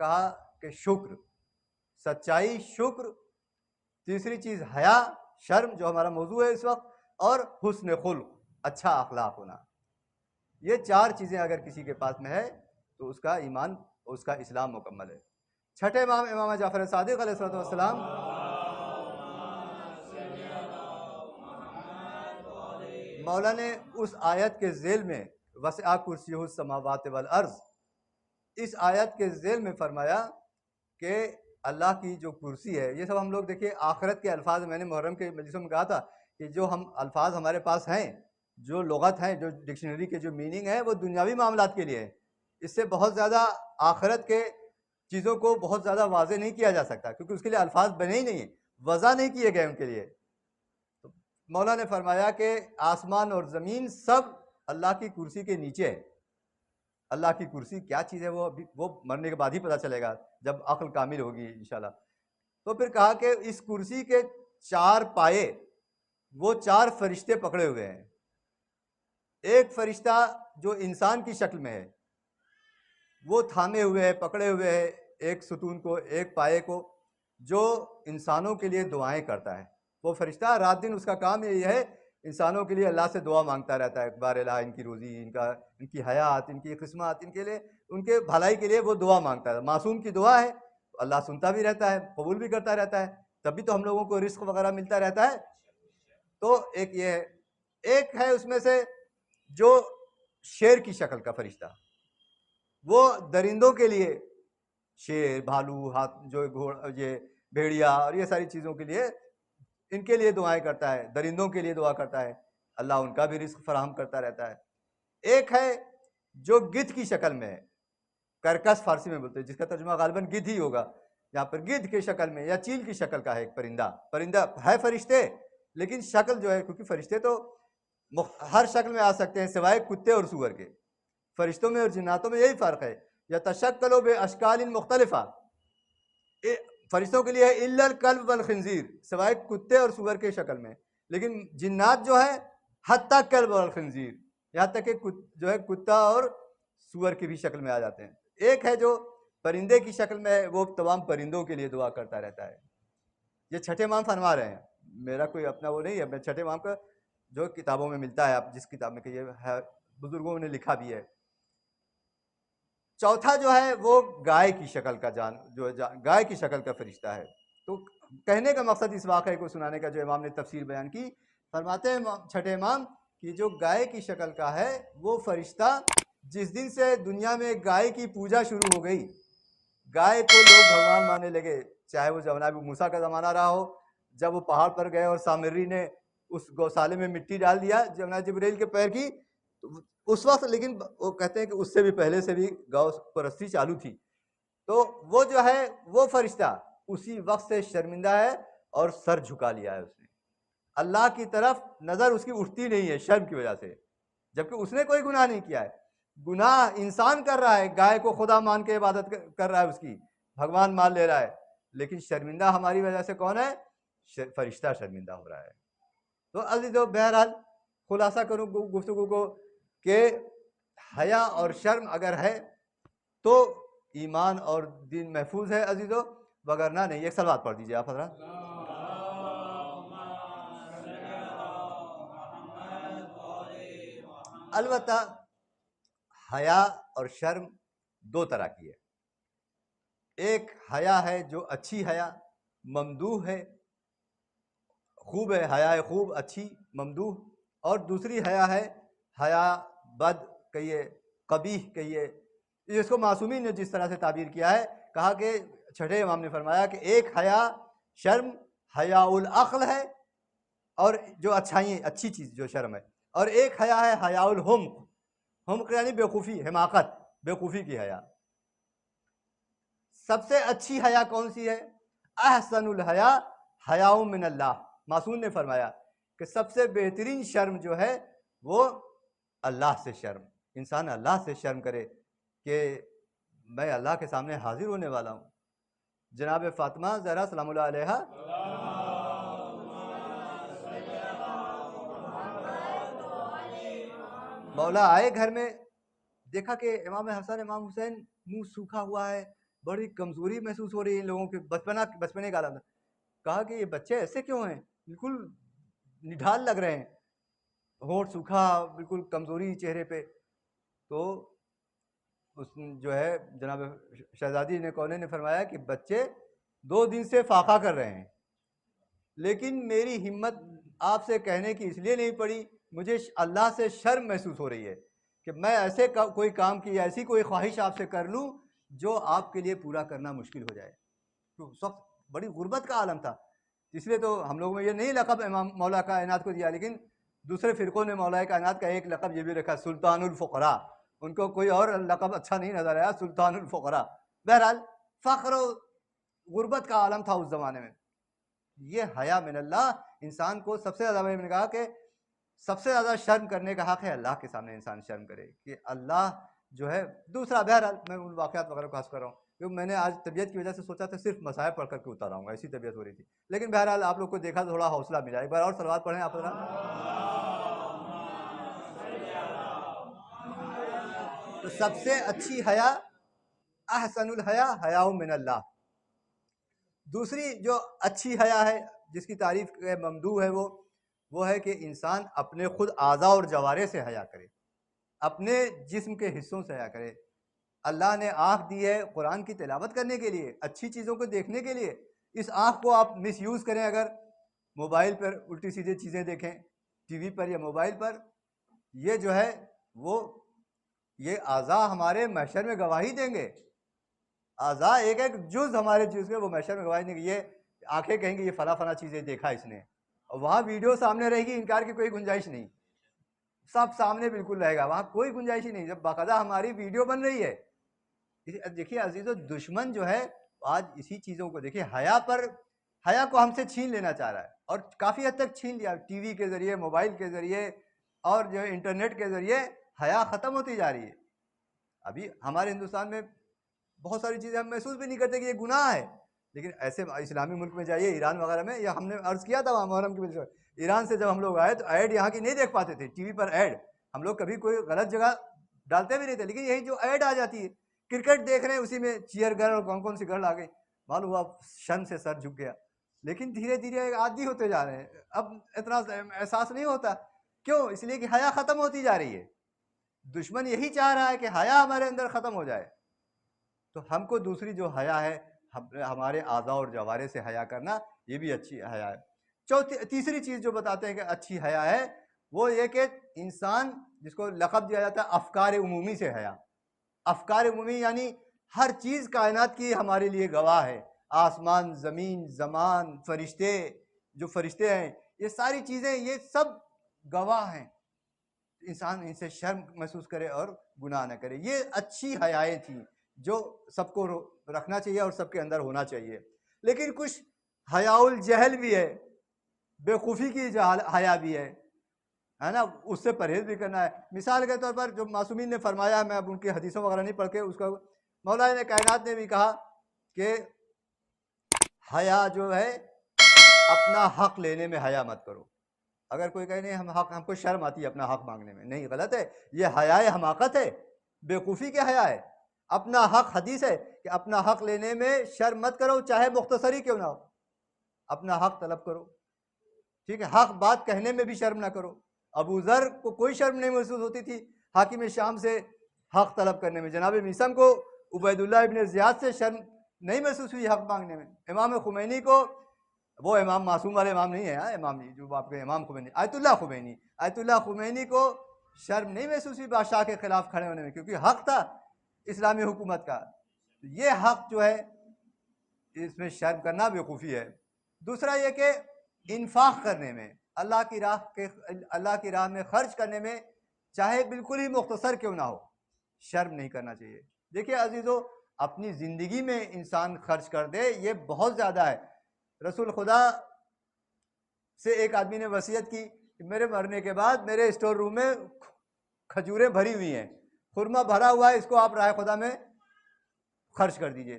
کہا کہ شکر، سچائی، شکر، تیسری چیز حیا، شرم جو ہمارا موضوع ہے اس وقت، اور حسن خلق، اچھا اخلاق ہونا۔ یہ 4 چیزیں اگر کسی کے پاس میں ہے تو اس کا ایمان، اس کا اسلام مکمل ہے۔ چھٹے امام، امام جعفر صادق علیہ السلام مولا نے اس آیت کے ذیل میں وسع کرسیہ السماوات والارض، اس آیت کے ذیل میں فرمایا کہ اللہ کی جو کرسی ہے، یہ سب ہم لوگ دیکھیے آخرت کے الفاظ، میں نے محرم کے مجلسوں میں کہا تھا کہ جو ہم الفاظ ہمارے پاس ہیں، جو لغت ہیں، جو ڈکشنری کے جو میننگ ہے، وہ دنیاوی معاملات کے لیے ہے. اس سے بہت زیادہ آخرت کے چیزوں کو بہت زیادہ واضح نہیں کیا جا سکتا، کیونکہ اس کے لیے الفاظ بنے ہی نہیں ہیں، وضع نہیں کیے گئے ان کے لیے. مولا نے فرمایا کہ آسمان اور زمین سب اللہ کی کرسی کے نیچے ہے. اللہ کی کرسی کیا چیز ہے وہ مرنے کے بعد ہی پتہ چلے گا، جب عقل کامل ہوگی انشاءاللہ. تو پھر کہا کہ اس کرسی کے 4 پائے وہ 4 فرشتے پکڑے ہوئے ہیں. ایک فرشتہ جو انسان کی شکل میں ہے وہ تھامے ہوئے ہے، پکڑے ہوئے ہے ایک ستون کو، ایک پائے کو، جو انسانوں کے لیے دعائیں کرتا ہے. وہ فرشتہ رات دن اس کا کام یہی ہے، انسانوں کے لیے اللہ سے دعا مانگتا رہتا ہے، بار الہ ان کی روزی، ان کی حیات، ان کی قسمت، ان کے لیے، ان کے بھلائی کے لیے وہ دعا مانگتا ہے. معصوم کی دعا ہے، اللہ سنتا بھی رہتا ہے، قبول بھی کرتا رہتا ہے، تبھی تو ہم لوگوں کو رزق وغیرہ ملتا رہتا ہے. تو ایک یہ ہے. ایک ہے اس میں سے جو شیر کی شکل کا فرشتہ، وہ درندوں کے لیے، شیر، بھالو، ہاتھ، جو یہ بھیڑیا اور یہ ساری چیزوں کے لیے، ان کے لیے دعائیں کرتا ہے، درندوں کے لیے دعا کرتا ہے، اللہ ان کا بھی رزق فراہم کرتا رہتا ہے. ایک ہے جو گدھ کی شکل میں ہے، کرکس فارسی میں بولتے ہیں، جس کا ترجمہ غالباً گدھ ہی ہوگا. یہاں پر گدھ کی شکل میں یا چیل کی شکل کا ہے ایک پرندہ ہے، فرشتے لیکن شکل جو ہے، کیونکہ فرشتے تو ہر شکل میں آ سکتے ہیں سوائے کتے اور سور کے. فرشتوں میں اور جناتوں میں یہی فرق ہے. یتشکلوا باشکال مختلفہ، فرشتوں کے لیے ہے الا الکلب والخنزیر، سوائے کتے اور سور کے شکل میں. لیکن جنات جو ہے حتی کلب والخنزیر، یہاں تک کہ جو ہے کتا اور سور کی بھی شکل میں آ جاتے ہیں. ایک ہے جو پرندے کی شکل میں ہے، وہ تمام پرندوں کے لیے دعا کرتا رہتا ہے. یہ چھٹے امام فرما رہے ہیں، میرا کوئی اپنا وہ نہیں ہے، میں چھٹے امام کا جو کتابوں میں ملتا ہے، آپ جس کتاب میں کہ یہ ہے، بزرگوں نے لکھا بھی ہے. چوتھا جو ہے وہ گائے کی شکل کا گائے کی شکل کا فرشتہ ہے. تو کہنے کا مقصد اس واقعے کو سنانے کا جو امام نے تفسیر بیان کی، فرماتے ہیں چھٹے امام کہ جو گائے کی شکل کا ہے وہ فرشتہ جس دن سے دنیا میں گائے کی پوجا شروع ہو گئی، گائے کو لوگ بھگوان ماننے لگے، چاہے وہ جناب موسیٰ کا زمانہ رہا ہو، جب وہ پہاڑ پر گئے اور سامری نے اس گوسالے میں مٹی ڈال دیا جناب جبریل کے پیر کی، اس وقت. لیکن وہ کہتے ہیں کہ اس سے بھی پہلے سے بھی گو پرستی چالو تھی. تو وہ جو ہے وہ فرشتہ اسی وقت سے شرمندہ ہے اور سر جھکا لیا ہے. اس نے اللہ کی طرف نظر اس کی اٹھتی نہیں ہے شرم کی وجہ سے، جبکہ اس نے کوئی گناہ نہیں کیا ہے. گناہ انسان کر رہا ہے، گائے کو خدا مان کے عبادت کر رہا ہے، اس کی بھگوان مان لے رہا ہے، لیکن شرمندہ ہماری وجہ سے کون ہے؟ فرشتہ شرمندہ ہو رہا ہے. تو عزیزو، بہرحال خلاصہ کروں گفتگو کو کہ حیا اور شرم اگر ہے تو ایمان اور دین محفوظ ہے عزیزو، وگرنہ نہیں. ایک سلوات پڑھ دیجئے آپ حضرات. البتہ حیا اور شرم 2 طرح کی ہے. ایک حیا ہے جو اچھی حیا، ممدوح ہے، خوب ہے، حیا خوب، اچھی، ممدوح. اور دوسری حیا ہے حیا بد کہیے، قبیح کہیے. اس کو معصومین نے جس طرح سے تعبیر کیا ہے، کہا کہ چھٹے امام نے فرمایا کہ ایک حیا شرم حیاء العقل ہے، اور جو اچھی چیز جو شرم ہے، اور ایک حیا ہے حیاء الحمق. حمق یعنی بیوقوفی، حماقت، بیوقوفی کی حیا. سب سے اچھی حیا کون سی ہے؟ احسن الحیا حیاء من اللہ. معصوم نے فرمایا کہ سب سے بہترین شرم جو ہے وہ اللہ سے شرم. انسان اللہ سے شرم کرے کہ میں اللہ کے سامنے حاضر ہونے والا ہوں. جناب فاطمہ زہرا سلام اللہ علیہا مولا آئے گھر میں، دیکھا کہ امام حسن امام حسین منہ سوکھا ہوا ہے، بڑی کمزوری محسوس ہو رہی ہے ان لوگوں کے، بچپنے کا عالم. کہا کہ یہ بچے ایسے کیوں ہیں، بالکل نڈھال لگ رہے ہیں، ہونٹ سوکھا، بالکل کمزوری چہرے پہ. تو اس جو ہے جناب شہزادی نے کونین نے فرمایا کہ بچے 2 دن سے فاقہ کر رہے ہیں، لیکن میری ہمت آپ سے کہنے کی اس لیے نہیں پڑی مجھے اللہ سے شرم محسوس ہو رہی ہے کہ میں ایسے کوئی کام کی، ایسی کوئی خواہش آپ سے کر لوں جو آپ کے لیے پورا کرنا مشکل ہو جائے. تو اس وقت بڑی غربت کا عالم تھا. اس لیے تو ہم لوگوں میں یہ نہیں لقب امام مولا کائنات کو دیا، لیکن دوسرے فرقوں نے مولا کائنات کا ایک لقب یہ بھی رکھا، سلطان الفقراء. ان کو کوئی اور لقب اچھا نہیں نظر آیا، سلطان الفقراء. بہرحال فخر و غربت کا عالم تھا اس زمانے میں. یہ حیا من اللہ انسان کو سب سے زیادہ، میں نے کہا کہ سب سے زیادہ شرم کرنے کا حق ہے اللہ کے سامنے انسان شرم کرے کہ اللہ جو ہے. دوسرا بہرحال میں ان واقعات وغیرہ کو حاصل کر رہا ہوں کیونکہ میں نے آج طبیعت کی وجہ سے سوچا تھا صرف مسائل پڑھ کر کے اتار آؤں گا، ایسی طبیعت ہو رہی تھی. لیکن بہرحال آپ لوگ کو دیکھا تو تھوڑا حوصلہ ملا. ایک بار اور صلوات پڑھیں آپ ذرا. تو سب سے اچھی حیا، احسن الحیا حیا من اللہ. دوسری جو اچھی حیا ہے جس کی تعریف ممدوح ہے وہ ہے کہ انسان اپنے خود اعضاء اور جوارے سے حیا کرے، اپنے جسم کے حصوں سے حیا کرے. اللہ نے آنکھ دی ہے قرآن کی تلاوت کرنے کے لیے، اچھی چیزوں کو دیکھنے کے لیے. اس آنکھ کو آپ مس یوز کریں، اگر موبائل پر الٹی سیدھی چیزیں دیکھیں ٹی وی پر یا موبائل پر، یہ جو ہے یہ اعضاء ہمارے محشر میں گواہی دیں گے. اعضاء ایک ایک جز ہمارے جز میں وہ محشر میں گواہی دیں گے. یہ آنکھیں کہیں گے یہ فلاں فلاں چیزیں دیکھا اس نے، اور وہاں ویڈیو سامنے رہے گی، انکار کی کوئی گنجائش نہیں، سب سامنے بالکل رہے گا، وہاں کوئی گنجائش ہی نہیں. جب باقاعدہ ہماری ویڈیو بن رہی ہے. دیکھیے عزیزو، دشمن جو ہے آج اسی چیزوں کو دیکھیے، حیا کو ہم سے چھین لینا چاہ رہا ہے، اور کافی حد تک چھین لیا. ٹی وی کے ذریعے، موبائل کے ذریعے، اور جو ہے انٹرنیٹ کے ذریعے حیا ختم ہوتی جا رہی ہے. ابھی ہمارے ہندوستان میں بہت ساری چیزیں ہم محسوس بھی نہیں کرتے کہ یہ گناہ ہے، لیکن ایسے اسلامی ملک میں جائیے، ایران وغیرہ میں، یا ہم نے عرض کیا تھا وہاں محرم کی وجہ سے، ایران سے جب ہم لوگ آئے تو ایڈ یہاں کی نہیں دیکھ پاتے تھے ٹی وی پر. ایڈ ہم لوگ کبھی کوئی غلط جگہ ڈالتے بھی نہیں تھے، لیکن یہی جو ایڈ آ جاتی ہے، کرکٹ دیکھ رہے ہیں اسی میں چیئر گرل اور کون کون سی گرل آ گئی، معلوم ہوا شرم سے سر جھک گیا. لیکن دھیرے دھیرے عادی ہوتے جا رہے ہیں، اب اتنا احساس نہیں ہوتا. کیوں؟ اس لیے کہ حیا ختم ہوتی جا رہی ہے. دشمن یہی چاہ رہا ہے کہ حیا ہمارے اندر ختم ہو جائے. تو ہم کو دوسری جو حیا ہے، ہمارے اعضاء اور جوارے سے حیا کرنا، یہ بھی اچھی حیا ہے. تیسری چیز جو بتاتے ہیں کہ اچھی حیا ہے، وہ یہ کہ انسان، جس کو لقب دیا جاتا ہے افکار عمومی سے حیا. افکار عمومی یعنی ہر چیز کائنات کی ہمارے لیے گواہ ہے. آسمان، زمین، زمان، فرشتے، جو فرشتے ہیں، یہ ساری چیزیں، یہ سب گواہ ہیں. انسان ان سے شرم محسوس کرے اور گناہ نہ کرے. یہ اچھی حیائیں تھیں جو سب کو رکھنا چاہیے اور سب کے اندر ہونا چاہیے. لیکن کچھ حیاء الجہل بھی ہے، بیوقوفی کی حیا بھی ہے نا، اس سے پرہیز بھی کرنا ہے. مثال کے طور پر جو معصومین نے فرمایا، میں اب ان کی حدیثوں وغیرہ نہیں پڑھ کے اس کا، مولا نے کائنات نے بھی کہا کہ حیا جو ہے، اپنا حق لینے میں حیا مت کرو. اگر کوئی کہے نہیں ہم کو شرم آتی ہے اپنا حق مانگنے میں، نہیں، غلط ہے. یہ حیائے حماقت ہے، بیوقوفی کے حیا ہے. اپنا حق، حدیث ہے کہ اپنا حق لینے میں شرم مت کرو، چاہے مختصری کیوں نہ ہو. اپنا حق طلب کرو، ٹھیک ہے. حق بات کہنے میں بھی شرم نہ کرو. ابو ذر کو کوئی شرم نہیں محسوس ہوتی تھی حاکم شام سے حق طلب کرنے میں. جناب میثم کو عبید اللہ ابن زیاد سے شرم نہیں محسوس ہوئی حق مانگنے میں. امام خمینی کو، وہ امام معصوم والے امام نہیں ہے، امام جو آپ کے امام خمینی، آیت اللہ خمینی کو شرم نہیں محسوس ہوئی بادشاہ کے خلاف کھڑے ہونے میں، کیونکہ حق تھا اسلامی حکومت کا. یہ حق جو ہے، اس میں شرم کرنا بیوقوفی ہے. دوسرا یہ کہ انفاق کرنے میں، اللہ کی راہ میں خرچ کرنے میں، چاہے بالکل ہی مختصر کیوں نہ ہو، شرم نہیں کرنا چاہیے. دیکھیے عزیزو، اپنی زندگی میں انسان خرچ کر دے، یہ بہت زیادہ ہے. رسول خدا سے ایک آدمی نے وصیت کی کہ میرے مرنے کے بعد میرے اسٹور روم میں کھجوریں بھری ہوئی ہیں، خرما بھرا ہوا ہے، اس کو آپ راہ خدا میں خرچ کر دیجئے.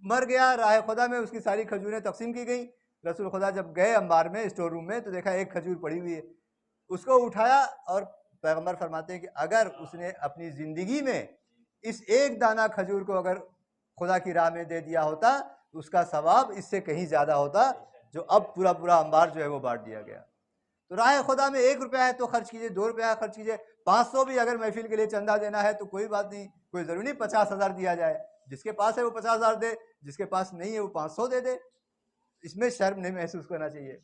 مر گیا، راہ خدا میں اس کی ساری کھجوریں تقسیم کی گئیں. رسول خدا جب گئے انبار میں، اسٹور روم میں، تو دیکھا ایک کھجور پڑی ہوئی ہے. اس کو اٹھایا، اور پیغمبر فرماتے ہیں کہ اگر اس نے اپنی زندگی میں اس ایک دانہ کھجور کو اگر خدا کی راہ میں دے دیا ہوتا، اس کا ثواب اس سے کہیں زیادہ ہوتا، جو اب پورا انبار جو ہے وہ بانٹ دیا گیا. تو راہ خدا میں 1 روپیہ ہے تو خرچ کیجئے، 2 روپیہ خرچ کیجئے، 500 بھی اگر محفل کے لیے چندہ دینا ہے تو کوئی بات نہیں، کوئی ضروری نہیں 50,000 دیا جائے. جس کے پاس ہے وہ 50,000 دے، جس کے پاس نہیں ہے وہ 500 دے دے. اس میں شرم نہیں محسوس کرنا چاہیے.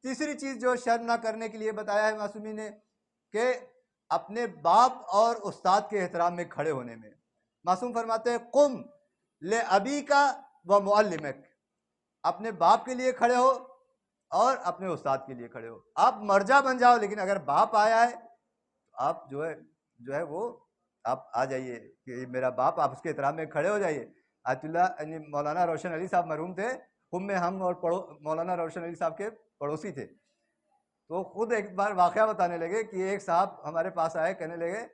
تیسری چیز جو شرم نہ کرنے کے لیے بتایا ہے معصومین نے کہ اپنے باپ اور استاد کے احترام میں کھڑے ہونے میں. معصوم فرماتے ہیں قم لے ابی کا و معلمک، اپنے باپ کے لیے کھڑے ہو اور اپنے استاد کے لیے کھڑے ہو. آپ مرجع بن جاؤ لیکن اگر باپ آیا ہے تو آپ جو ہے وہ آپ آ جائیے کہ میرا باپ، آپ اس کے احترام میں کھڑے ہو جائیے. آیت اللہ یعنی مولانا روشن علی صاحب مرحوم تھے، قم میں ہم اور مولانا روشن علی صاحب کے پڑوسی تھے. تو خود ایک بار واقعہ بتانے لگے کہ ایک صاحب ہمارے پاس آئے، کہنے لگے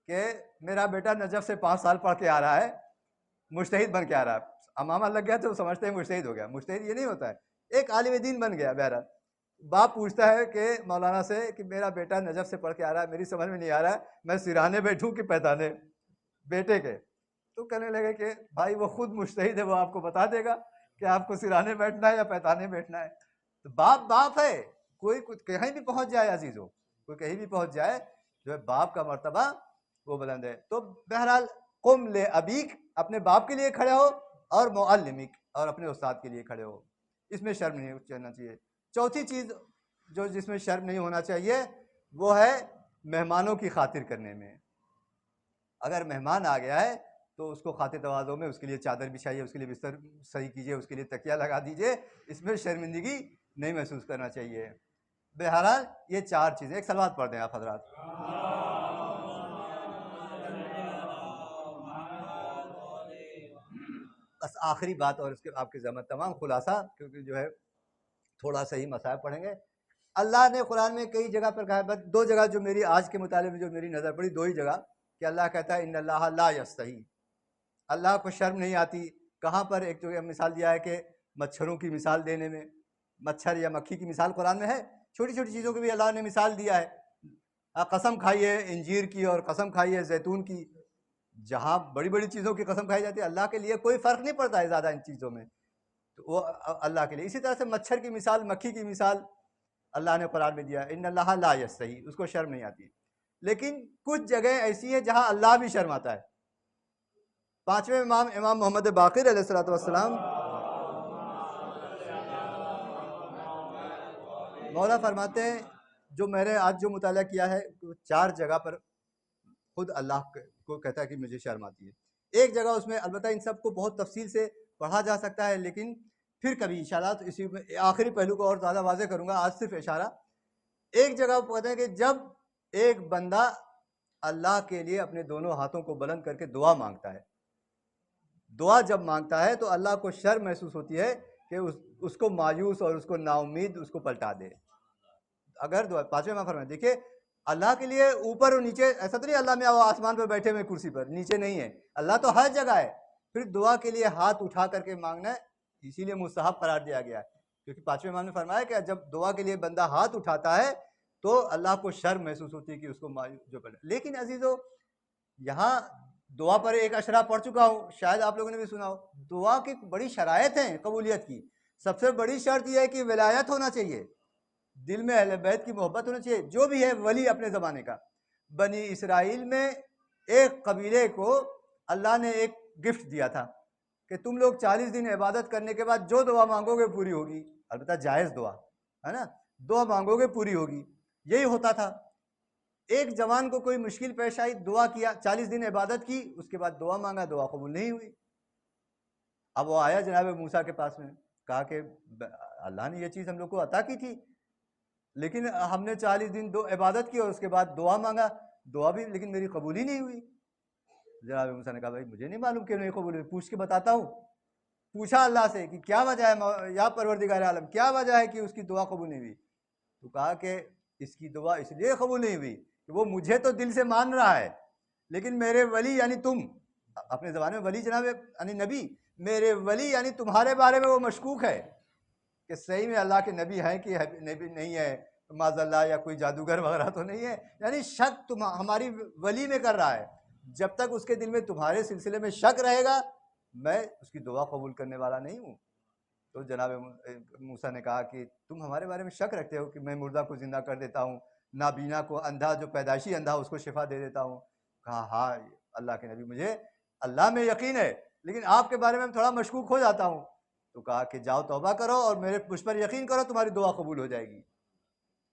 کہ میرا بیٹا نجف سے 5 سال پڑھ کے آ رہا ہے، مجتہد بن کے آ رہا ہے. امامہ لگ گیا تو سمجھتے ہیں مجتہد ہو گیا. مجتہد یہ نہیں ہوتا ہے، ایک عالم دین بن گیا. بہرحال باپ پوچھتا ہے کہ مولانا سے کہ میرا بیٹا نجف سے پڑھ کے آ رہا ہے، میری سمجھ میں نہیں آ رہا ہے میں سرانے بیٹھوں کہ پیتانے بیٹے کے. تو کہنے لگے کہ بھائی وہ خود مجتہد ہے، وہ آپ کو بتا دے گا کہ آپ کو سرانے بیٹھنا ہے یا پیتانے بیٹھنا ہے. تو باپ ہے، کوئی کہیں بھی پہنچ جائے عزیزو، کوئی کہیں بھی پہنچ جائے، جو ہے باپ کا مرتبہ وہ بلند ہے. تو بہرحال قم لے ابیک، اپنے باپ کے لیے کھڑے ہو، اور معلمک، اور اپنے استاد کے لیے کھڑے ہو. اس میں شرم نہیں ہونا چاہیے. چوتھی چیز جو جس میں شرم نہیں ہونا چاہیے وہ ہے مہمانوں کی خاطر کرنے میں. اگر مہمان آ گیا ہے تو اس کو خاطر تواضع میں اس کے لیے چادر بچھائیے، اس کے لیے بستر صحیح کیجیے، اس کے لیے تکیہ لگا دیجیے. اس میں شرمندگی نہیں محسوس کرنا چاہیے. بہرحال یہ 4 چیزیں. ایک صلوات پڑھ دیں آپ حضرات. بس آخری بات اور اس کے آپ کے ذمہ تمام خلاصہ، کیونکہ جو ہے تھوڑا سا ہی مسائل پڑھیں گے. اللہ نے قرآن میں کئی جگہ پر کہا ہے، بس 2 جگہ جو میری آج کے مطالعے میں جو میری نظر پڑی، 2 ہی جگہ کہ اللہ کہتا ہے ان اللہ لا یستحی، اللہ کو شرم نہیں آتی. کہاں پر؟ ایک جو مثال دیا ہے کہ مچھروں کی مثال دینے میں، مچھر یا مکھی کی مثال قرآن میں ہے. چھوٹی چھوٹی چیزوں کی بھی اللہ نے مثال دیا ہے. قسم کھائیے انجیر کی اور قسم کھائیے زیتون کی. جہاں بڑی بڑی چیزوں کی قسم کھائی جاتی ہے، اللہ کے لیے کوئی فرق نہیں پڑتا ہے زیادہ ان چیزوں میں، تو وہ اللہ کے لیے. اسی طرح سے مچھر کی مثال، مکھی کی مثال اللہ نے قرآن میں دیا، ان اللہ لا یستحی، اس کو شرم نہیں آتی. لیکن کچھ جگہ ایسی ہیں جہاں اللہ بھی شرم آتا ہے. 5ویں امام محمد باقر علیہ السلام مولا فرماتے ہیں، جو میں نے آج جو مطالعہ کیا ہے 4 جگہ پر خود اللہ کو کہتا ہے کہ مجھے شرم آتی ہے. ایک جگہ اس میں البتہ ان سب کو بہت تفصیل سے پڑھا جا سکتا ہے، لیکن پھر کبھی انشاءاللہ تو اسی میں آخری پہلو کو اور زیادہ واضح کروں گا، آج صرف اشارہ. ایک جگہ وہ کہتے ہیں کہ جب ایک بندہ اللہ کے لیے اپنے دونوں ہاتھوں کو بلند کر کے دعا مانگتا ہے، دعا جب مانگتا ہے تو اللہ کو شرم محسوس ہوتی ہے کہ اس کو مایوس اور اس کو نا امید اس کو پلٹا دے. اگر دعا 5ویں ماہ فرمائے دیکھیں اللہ کے لیے اوپر اور نیچے، ایسا تو نہیں اللہ میں آسمان پر بیٹھے ہوئے کرسی پر نیچے نہیں ہے، اللہ تو ہر جگہ ہے. پھر دعا کے لیے ہاتھ اٹھا کر کے مانگنا ہے، اسی لیے مستحب قرار دیا گیا ہے، کیونکہ 5ویں امام نے فرمایا کہ جب دعا کے لیے بندہ ہاتھ اٹھاتا ہے تو اللہ کو شرم محسوس ہوتی ہے کہ اس کو جو پڑھے. لیکن عزیزو یہاں دعا پر ایک اشرا پڑھ چکا ہوں، شاید آپ لوگوں نے بھی سنا ہو. دعا کی بڑی شرائط ہیں قبولیت کی. سب سے بڑی شرط یہ ہے کہ ولایت ہونا چاہیے، دل میں اہل بیت کی محبت ہونا چاہیے. جو بھی ہے ولی اپنے زمانے کا. بنی اسرائیل میں ایک قبیلے کو اللہ نے ایک گفٹ دیا تھا کہ تم لوگ 40 دن عبادت کرنے کے بعد جو دعا مانگو گے پوری ہوگی. البتہ جائز دعا ہے نا، دعا مانگو گے پوری ہوگی. یہی ہوتا تھا. ایک جوان کو کوئی مشکل پیش آئی، دعا کیا، 40 دن عبادت کی، اس کے بعد دعا مانگا، دعا قبول نہیں ہوئی. اب وہ آیا جناب موسیٰ کے پاس میں، کہا کہ اللہ نے یہ چیز ہم لوگ کو عطا کی تھی، لیکن ہم نے 40 دن عبادت کی اور اس کے بعد دعا مانگا، دعا بھی لیکن میری قبول ہی نہیں ہوئی. جناب موسیٰ نے کہا بھائی مجھے نہیں معلوم کیوں نہیں قبول ہوئی، پوچھ کے بتاتا ہوں. پوچھا اللہ سے کہ کیا وجہ ہے یا پروردگار عالم، کیا وجہ ہے کہ اس کی دعا قبول نہیں ہوئی؟ تو کہا کہ اس کی دعا اس لیے قبول نہیں ہوئی کہ وہ مجھے تو دل سے مان رہا ہے، لیکن میرے ولی یعنی تم، اپنے زمانے میں ولی جناب یعنی نبی، میرے ولی یعنی تمہارے بارے میں وہ مشکوک ہے کہ صحیح میں اللہ کے نبی ہیں کہ نبی نہیں ہے، معاذ اللہ یا کوئی جادوگر وغیرہ تو نہیں ہے. یعنی شک ہماری ولی میں کر رہا ہے. جب تک اس کے دل میں تمہارے سلسلے میں شک رہے گا میں اس کی دعا قبول کرنے والا نہیں ہوں. تو جناب موسیٰ نے کہا کہ تم ہمارے بارے میں شک رکھتے ہو کہ میں مردہ کو زندہ کر دیتا ہوں، نابینا کو، اندھا جو پیدائشی اندھا اس کو شفا دے دیتا ہوں. کہا ہاں اللہ کے نبی مجھے اللہ میں یقین ہے، لیکن آپ کے بارے میں تھوڑا مشکوک ہو جاتا ہوں. تو کہا کہ جاؤ توبہ کرو اور مجھ پر یقین کرو، تمہاری دعا قبول ہو جائے گی۔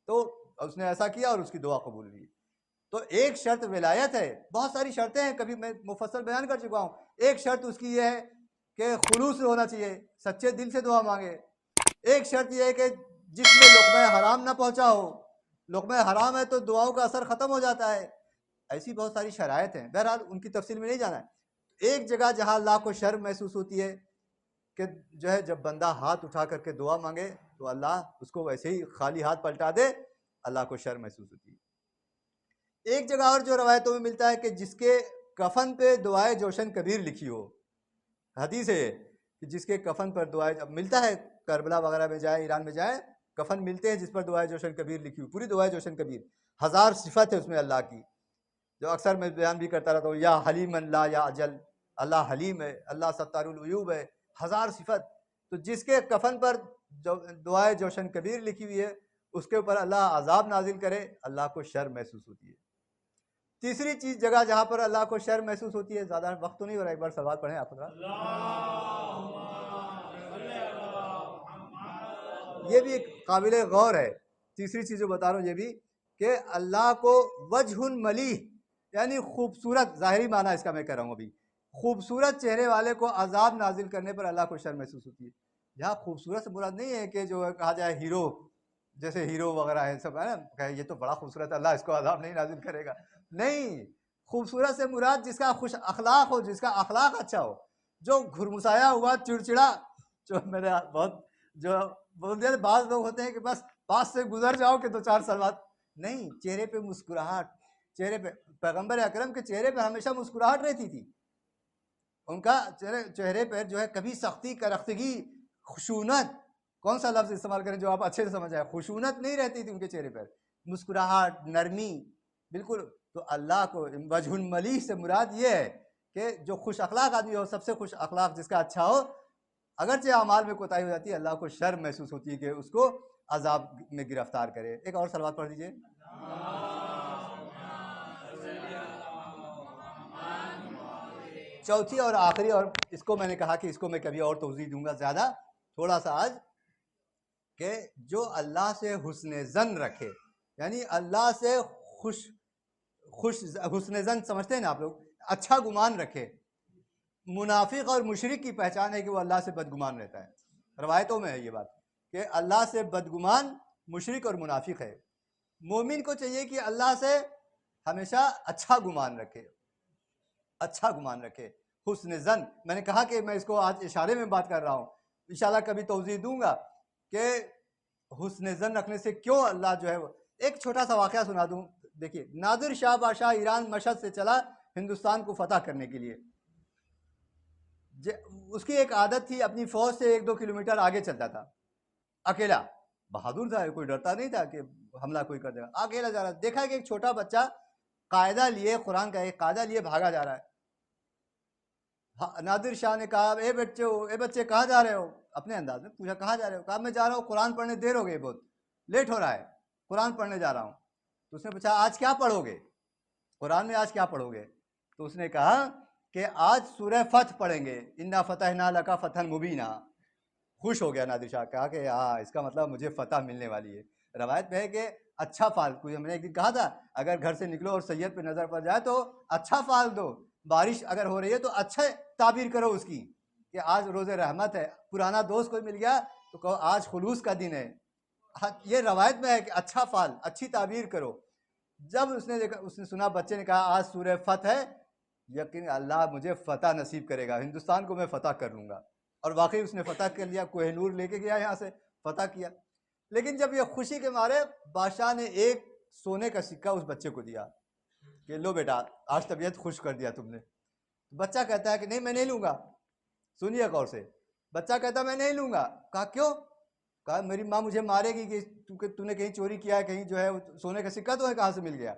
تو اس نے ایسا کیا اور اس کی دعا قبول ہوئی۔ تو ایک شرط ولایت ہے، بہت ساری شرطیں ہیں، کبھی میں مفصل بیان کر چکا ہوں۔ ایک شرط اس کی یہ ہے کہ خلوص ہونا چاہیے، سچے دل سے دعا مانگے۔ ایک شرط یہ ہے کہ جس میں لقمہ حرام نہ پہنچا ہو، لقمہ حرام ہے تو دعاؤں کا اثر ختم ہو جاتا ہے۔ ایسی بہت ساری شرائط ہیں، بہرحال ان کی تفصیل میں نہیں جانا ہے۔ ایک جگہ جہاں اللہ کو شرم محسوس ہوتی ہے کہ جو ہے جب بندہ ہاتھ اٹھا کر کے دعا مانگے تو اللہ اس کو ویسے ہی خالی ہاتھ پلٹا دے، اللہ کو شرم محسوس ہوتی ہے۔ ایک جگہ اور جو روایتوں میں ملتا ہے کہ جس کے کفن پہ دعائے جوشن کبیر لکھی ہو، حدیث ہے کہ جس کے کفن پر دعائے، ملتا ہے کربلا وغیرہ میں جائے، ایران میں جائے، کفن ملتے ہیں جس پر دعائے جوشن کبیر لکھی ہو، پوری دعائے جوشن کبیر، 1000 صفت ہے اس میں اللہ کی، جو اکثر میں بیان بھی کرتا رہتا ہوں، یا حلیم اللہ یا اجل، اللہ حلیم ہے، اللہ ستار العیوب ہے، 1000 صفت۔ تو جس کے کفن پر دعائے جوشن کبیر لکھی ہوئی ہے اس کے اوپر اللہ عذاب نازل کرے، اللہ کو شرم محسوس ہوتی ہے۔ تیسری چیز جگہ جہاں پر اللہ کو شرم محسوس ہوتی ہے، زیادہ وقت تو نہیں ہو رہا، ایک بار سوال پڑھیں آپ ذرا۔ یہ بھی ایک قابل غور ہے، تیسری چیز جو بتا رہا ہوں یہ بھی، کہ اللہ کو وجہ ملیح، یعنی خوبصورت، ظاہری معنی اس کا میں کہہ رہا ہوں ابھی، خوبصورت چہرے والے کو عذاب نازل کرنے پر اللہ کو شرم محسوس ہوتی ہے۔ یہاں خوبصورت سے مراد نہیں ہے کہ جو کہا جائے ہیرو، جیسے ہیرو وغیرہ ہے سب ہے نا، کہ یہ تو بڑا خوبصورت ہے اللہ اس کو عذاب نہیں نازل کرے گا، نہیں، خوبصورت سے مراد جس کا خوش اخلاق ہو، جس کا اخلاق اچھا ہو، جو گھرمسایا ہوا چڑچڑا، جو میرے بہت جو بول دیا، بعض لوگ ہوتے ہیں کہ بس پاس سے گزر جاؤ کہ 2-4 سال بعد، نہیں، چہرے پہ مسکراہٹ، چہرے پہ، پیغمبر اکرم کے چہرے پہ ہمیشہ مسکراہٹ رہتی تھی، ان کا چہرے پہ جو ہے کبھی سختی، کرختگی، خشونت، کون سا لفظ استعمال کریں جو آپ اچھے سے سمجھ آئے، خشونت نہیں رہتی تھی ان کے چہرے پر، مسکراہٹ، نرمی، بالکل۔ تو اللہ کو وجہ ملیح سے مراد یہ ہے کہ جو خوش اخلاق آدمی ہو، سب سے خوش اخلاق جس کا اچھا ہو، اگرچہ اعمال میں کوتاہی ہو جاتی ہے، اللہ کو شرم محسوس ہوتی ہے کہ اس کو عذاب میں گرفتار کرے۔ ایک اور صلوات پڑھ دیجئے۔ چوتھی اور آخری، اور اس کو میں نے کہا کہ اس کو میں کبھی اور توضیح دوں گا زیادہ تھوڑا سا آج، کہ جو اللہ سے حسن ظن رکھے، یعنی اللہ سے حسن ظن سمجھتے ہیں نا آپ لوگ، اچھا گمان رکھے۔ منافق اور مشرک کی پہچان ہے کہ وہ اللہ سے بدگمان رہتا ہے، روایتوں میں ہے یہ بات کہ اللہ سے بدگمان مشرک اور منافق ہے۔ مومن کو چاہیے کہ اللہ سے ہمیشہ اچھا گمان رکھے، اچھا گمان رکھے، حسن ظن۔ میں نے کہا کہ میں اس کو آج اشارے میں بات کر رہا ہوں، انشاءاللہ کبھی توضیح دوں گا کہ حسن ظن رکھنے سے کیوں اللہ جو ہے وہ۔ ایک چھوٹا سا واقعہ سنا دوں، دیکھیے، نادر شاہ بادشاہ ایران مشہد سے چلا ہندوستان کو فتح کرنے کے لیے، اس کی ایک عادت تھی، اپنی فوج سے 1-2 کلومیٹر آگے چلتا تھا اکیلا، بہادر تھا، کوئی ڈرتا نہیں تھا کہ حملہ کوئی کر دے گا، اکیلا جا رہا، دیکھا کہ ایک چھوٹا بچہ قاعدہ لیے، قرآن کا ایک قاعدہ لیے بھاگا جا رہا ہے۔ نادر شاہ نے کہا، اے بچے کہاں جا رہے ہو؟ اپنے انداز میں پوچھا کہاں جا رہے ہو؟ کہا میں جا رہا ہوں قرآن پڑھنے، دیر ہو گئی، بہت لیٹ ہو رہا ہے، قرآن پڑھنے جا رہا ہوں۔ تو اس نے پوچھا آج کیا پڑھو گے؟ قرآن میں آج کیا پڑھو گے؟ تو اس نے کہا کہ آج سورہ فتح پڑھیں گے، انا فتحنا لک فتحا مبینا۔ خوش ہو گیا نادر شاہ، کہا کہ ہاں اس کا مطلب مجھے فتح ملنے والی ہے۔ روایت میں ہے کہ اچھا فال، کوئی ہم نے ایک دن کہا تھا اگر گھر سے نکلو اور سید پہ نظر پڑ جائے تو اچھا فال دو، بارش اگر ہو رہی ہے تو اچھا تعبیر کرو اس کی کہ آج روز رحمت ہے، پرانا دوست کوئی مل گیا تو کہو آج خلوص کا دن ہے۔ یہ روایت میں ہے کہ اچھا فال، اچھی تعبیر کرو۔ جب اس نے سنا، بچے نے کہا آج سورہ فتح ہے، یقین اللہ مجھے فتح نصیب کرے گا، ہندوستان کو میں فتح کر لوں گا۔ اور واقعی اس نے فتح کر لیا، کوہ نور لے کے گیا، یہاں سے فتح کیا۔ لیکن جب یہ خوشی کے مارے بادشاہ نے ایک سونے کا سکہ اس بچے کو دیا کہ لو بیٹا آج طبیعت خوش کر دیا تم نے۔ بچہ کہتا ہے کہ نہیں میں نہیں لوں گا، سنیے غور سے، بچہ کہتا میں نہیں لوں گا۔ کہا کیوں؟ کہا میری ماں مجھے مارے گی کہ تو نے کہیں چوری کیا ہے، کہیں جو ہے سونے کا سکہ تمہیں کہاں سے مل گیا،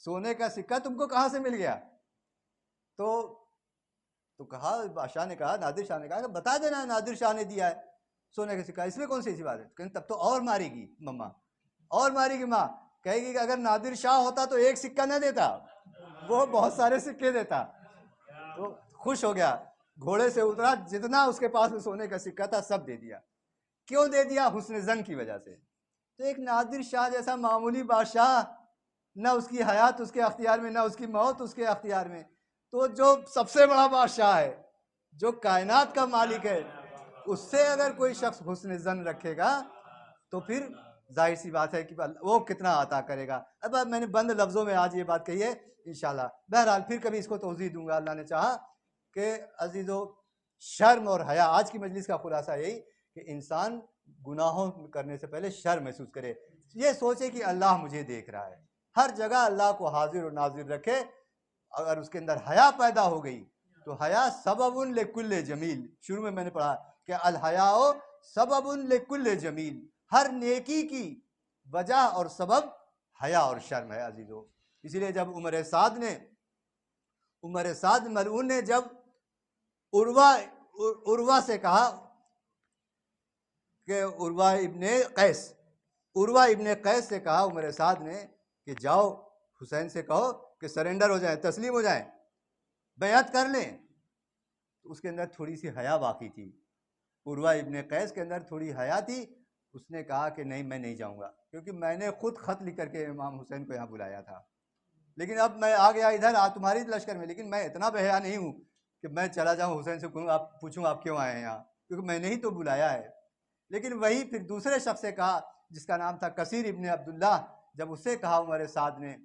سونے کا سکہ تم کو کہاں سے مل گیا؟ تو کہا، بادشاہ نے کہا، نادر شاہ نے کہا کہ بتا دینا نادر شاہ نے دیا ہے سونے کا سکہ، اس میں کون سی ایسی بات ہے؟ کہ تب تو اور مارے گی مما، اور مارے گی ماں، کہے گی کہ اگر نادر شاہ ہوتا تو ایک سکہ نہ دیتا، وہ بہت سارے سکے دیتا۔ تو خوش ہو گیا، گھوڑے سے اترا، جتنا اس کے پاس میں سونے کا سکہ تھا سب دے دیا. کیوں دے دیا؟ حسن زن کی وجہ سے. تو ایک نادر شاہ جیسا معمولی بادشاہ، نہ اس کی حیات اس کے اختیار میں، نہ اس کی موت اس کے اختیار میں، تو جو سب سے بڑا بادشاہ ہے، جو کائنات کا مالک ہے، اس سے اگر کوئی شخص حسن زن رکھے گا تو پھر ظاہر سی بات ہے کہ وہ کتنا عطا کرے گا. اب میں نے بند لفظوں میں آج یہ بات کہی ہے انشاءاللہ. بہرحال پھر کبھی اس کو توضیح دوں گا اللہ نے چاہا. کہ عزیزو، شرم اور حیا، آج کی مجلس کا خلاصہ یہی کہ انسان گناہوں کرنے سے پہلے شرم محسوس کرے، یہ سوچے کہ اللہ مجھے دیکھ رہا ہے. ہر جگہ اللہ کو حاضر و ناظر رکھے. اگر اس کے اندر حیا پیدا ہو گئی تو حیا سبب لکل جمیل، شروع میں نے پڑھا کہ الحیاء سبب لکل جمیل، ہر نیکی کی وجہ اور سبب حیا اور شرم ہے عزیزو. اسی لیے جب عمر سعد ملعون نے جب عروہ سے کہا کہ عروہ ابن قیس سے کہا عمر سعد نے کہ جاؤ حسین سے کہو کہ سرنڈر ہو جائیں، تسلیم ہو جائیں، بیعت کر لیں. تو اس کے اندر تھوڑی سی حیا باقی تھی. عروہ ابن قیس کے اندر تھوڑی حیا تھی. اس نے کہا کہ نہیں، میں نہیں جاؤں گا، کیونکہ میں نے خود خط لکھ کر کے امام حسین کو یہاں بلایا تھا. لیکن اب میں آ گیا ادھر تمہاری لشکر میں، لیکن میں اتنا بے حیا نہیں ہوں کہ میں چلا جاؤں حسین سے پوچھوں آپ کیوں آئے ہیں یہاں، کیونکہ میں نے ہی تو بلایا ہے. لیکن وہی پھر دوسرے شخص سے کہا جس کا نام تھا کثیر ابن عبداللہ. جب اس سے کہا عمر سعد نے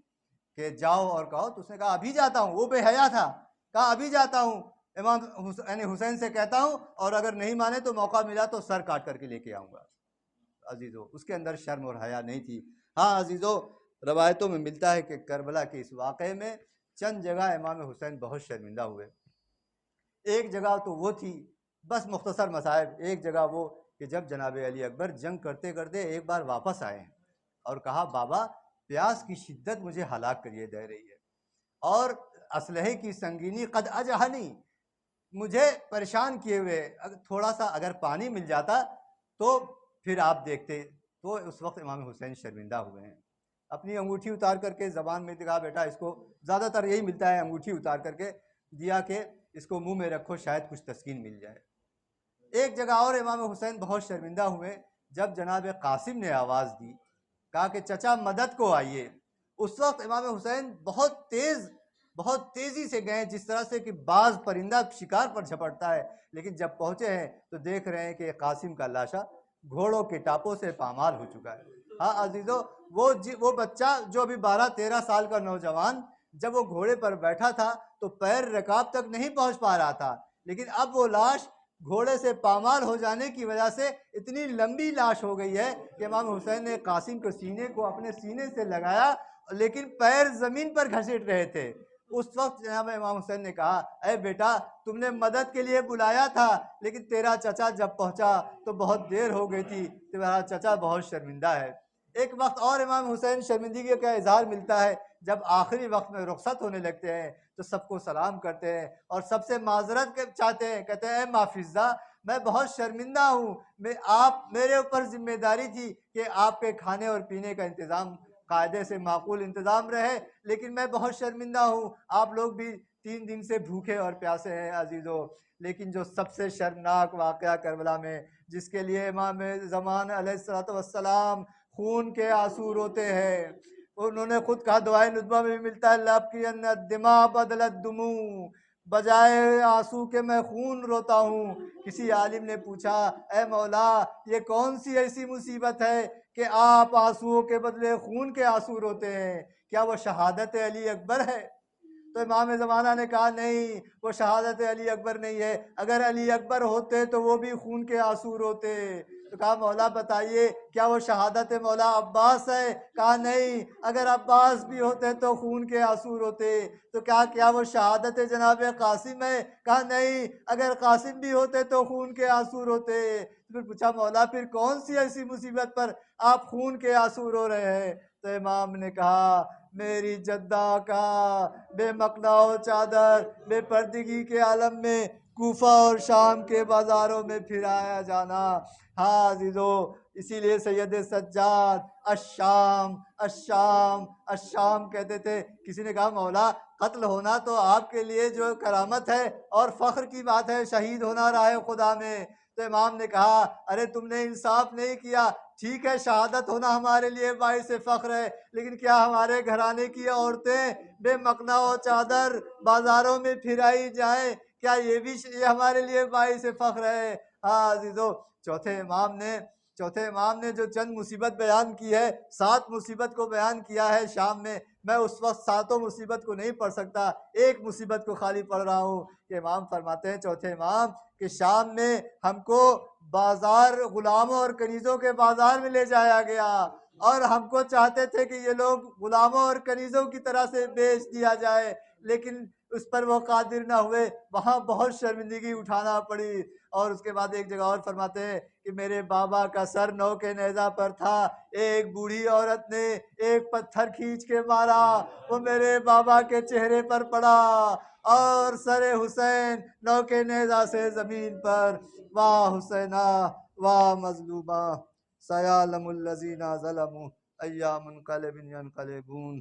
کہ جاؤ اور کہو، تو اس نے کہا ابھی جاتا ہوں. وہ بے حیا تھا، کہا ابھی جاتا ہوں، امام حسین سے کہتا ہوں، اور اگر نہیں مانے تو موقع ملا تو سر کاٹ کر کے لے کے آؤں گا. عزیزو، اس کے اندر شرم اور حیا نہیں تھی. ہاں عزیزو، روایتوں میں ملتا ہے کہ کربلا کے اس واقعے میں چند جگہ امام حسین بہت شرمندہ ہوئے. ایک جگہ تو وہ تھی، بس مختصر مصائب. ایک جگہ وہ کہ جب جناب علی اکبر جنگ کرتے کرتے ایک بار واپس آئے ہیں اور کہا بابا پیاس کی شدت مجھے ہلاک کریے دے رہی ہے، اور اسلحے کی سنگینی قد اجہنی، مجھے پریشان کیے ہوئے، تھوڑا سا اگر پانی مل جاتا تو پھر آپ دیکھتے. تو اس وقت امام حسین شرمندہ ہوئے ہیں. اپنی انگوٹھی اتار کر کے زبان میں کہا بیٹا اس کو، زیادہ تر یہی ملتا ہے، انگوٹھی اتار کر کے دیا کہ اس کو منہ میں رکھو شاید کچھ تسکین مل جائے. ایک جگہ اور امام حسین بہت شرمندہ ہوئے جب جناب قاسم نے آواز دی، کہا کہ چچا مدد کو آئیے. اس وقت امام حسین بہت تیزی سے گئے، جس طرح سے کہ بعض پرندہ شکار پر جھپٹتا ہے. لیکن جب پہنچے ہیں تو دیکھ رہے ہیں کہ قاسم کا لاشا گھوڑوں کے ٹاپوں سے پامال ہو چکا ہے. ہاں عزیزو، وہ بچہ جو ابھی 12-13 سال کا نوجوان جب وہ گھوڑے پر بیٹھا تھا تو پیر رکاب تک نہیں پہنچ پا رہا تھا، لیکن اب وہ لاش گھوڑے سے پامال ہو جانے کی وجہ سے اتنی لمبی لاش ہو گئی ہے کہ امام حسین نے قاسم کے سینے کو اپنے سینے سے لگایا، لیکن پیر زمین پر گھسیٹ رہے تھے. اس وقت جناب امام حسین نے کہا اے بیٹا تم نے مدد کے لیے بلایا تھا، لیکن تیرا چچا جب پہنچا تو بہت دیر ہو گئی تھی، تیرا چچا بہت شرمندہ ہے. ایک وقت اور امام حسین شرمندگی کا اظہار ملتا ہے جب آخری وقت میں رخصت ہونے لگتے ہیں تو سب کو سلام کرتے ہیں اور سب سے معذرت چاہتے ہیں. کہتے ہیں اے مافزہ، میں بہت شرمندہ ہوں، میرے اوپر ذمہ داری تھی کہ آپ کے کھانے اور پینے کا انتظام قاعدے سے معقول انتظام رہے، لیکن میں بہت شرمندہ ہوں. آپ لوگ بھی 3 دن سے بھوکے اور پیاسے ہیں عزیزو. لیکن جو سب سے شرمناک واقعہ کربلا میں، جس کے لیے امام زمان علیہ السلام خون کے آنسو روتے ہیں، انہوں نے خود کہا، دعائے ندبہ میں بھی ملتا ہے لابکین الدماء بدلت دموع، بجائے آنسو کے میں خون روتا ہوں. کسی عالم نے پوچھا اے مولا یہ کون سی ایسی مصیبت ہے کہ آپ آنسوؤں کے بدلے خون کے آنسو روتے ہیں؟ کیا وہ شہادت علی اکبر ہے؟ تو امام زمانہ نے کہا نہیں، وہ شہادت علی اکبر نہیں ہے، اگر علی اکبر ہوتے تو وہ بھی خون کے آنسو روتے. تو کہا مولا بتائیے کیا وہ شہادت مولا عباس ہے؟ کہا نہیں، اگر عباس بھی ہوتے تو خون کے آنسو روتے. تو کیا وہ شہادت جناب قاسم ہے؟ کہا نہیں، اگر قاسم بھی ہوتے تو خون کے آنسو روتے. پھر پوچھا مولا پھر کون سی ایسی مصیبت پر آپ خون کے آنسو رو رہے ہیں؟ تو امام نے کہا میری جدہ کا بے مقنع و چادر بے پردگی کے عالم میں کوفہ اور شام کے بازاروں میں پھرایا جانا. ہاں عزیزو، اسی لیے سید سجاد الشام الشام الشام کہتے تھے. کسی نے کہا مولا قتل ہونا تو آپ کے لیے جو کرامت ہے اور فخر کی بات ہے، شہید ہونا راہ خدا میں۔ تو امام نے کہا ارے تم نے انصاف نہیں کیا، ٹھیک ہے شہادت ہونا ہمارے لیے باعث فخر ہے، لیکن کیا ہمارے گھرانے کی عورتیں بے مقنا و چادر بازاروں میں پھرائی جائیں، کیا یہ ہمارے لیے باعث فخر ہے؟ ہاں عزیزو، چوتھے امام نے جو چند مصیبت بیان کی ہے، 7 مصیبت کو بیان کیا ہے شام میں اس وقت 7 مصیبت کو نہیں پڑھ سکتا، ایک مصیبت کو خالی پڑھ رہا ہوں کہ امام فرماتے ہیں چوتھے امام کہ شام میں ہم کو بازار غلاموں اور کنیزوں کے بازار میں لے جایا گیا، اور ہم کو چاہتے تھے کہ یہ لوگ غلاموں اور کنیزوں کی طرح سے بیچ دیا جائے، لیکن اس پر وہ قادر نہ ہوئے، وہاں بہت شرمندگی اٹھانا پڑی۔ اور اس کے بعد ایک جگہ اور فرماتے ہیں کہ میرے بابا کا سر نو کے نیزہ پر تھا، ایک بوڑھی عورت نے ایک پتھر کھینچ کے مارا، وہ میرے بابا کے چہرے پر پڑا اور سر حسین نو کے نیزہ سے زمین پر۔ واہ حسینہ واہ مظلومہ، سیعلم الذین ظلموا ایام منقلب ینقلبون۔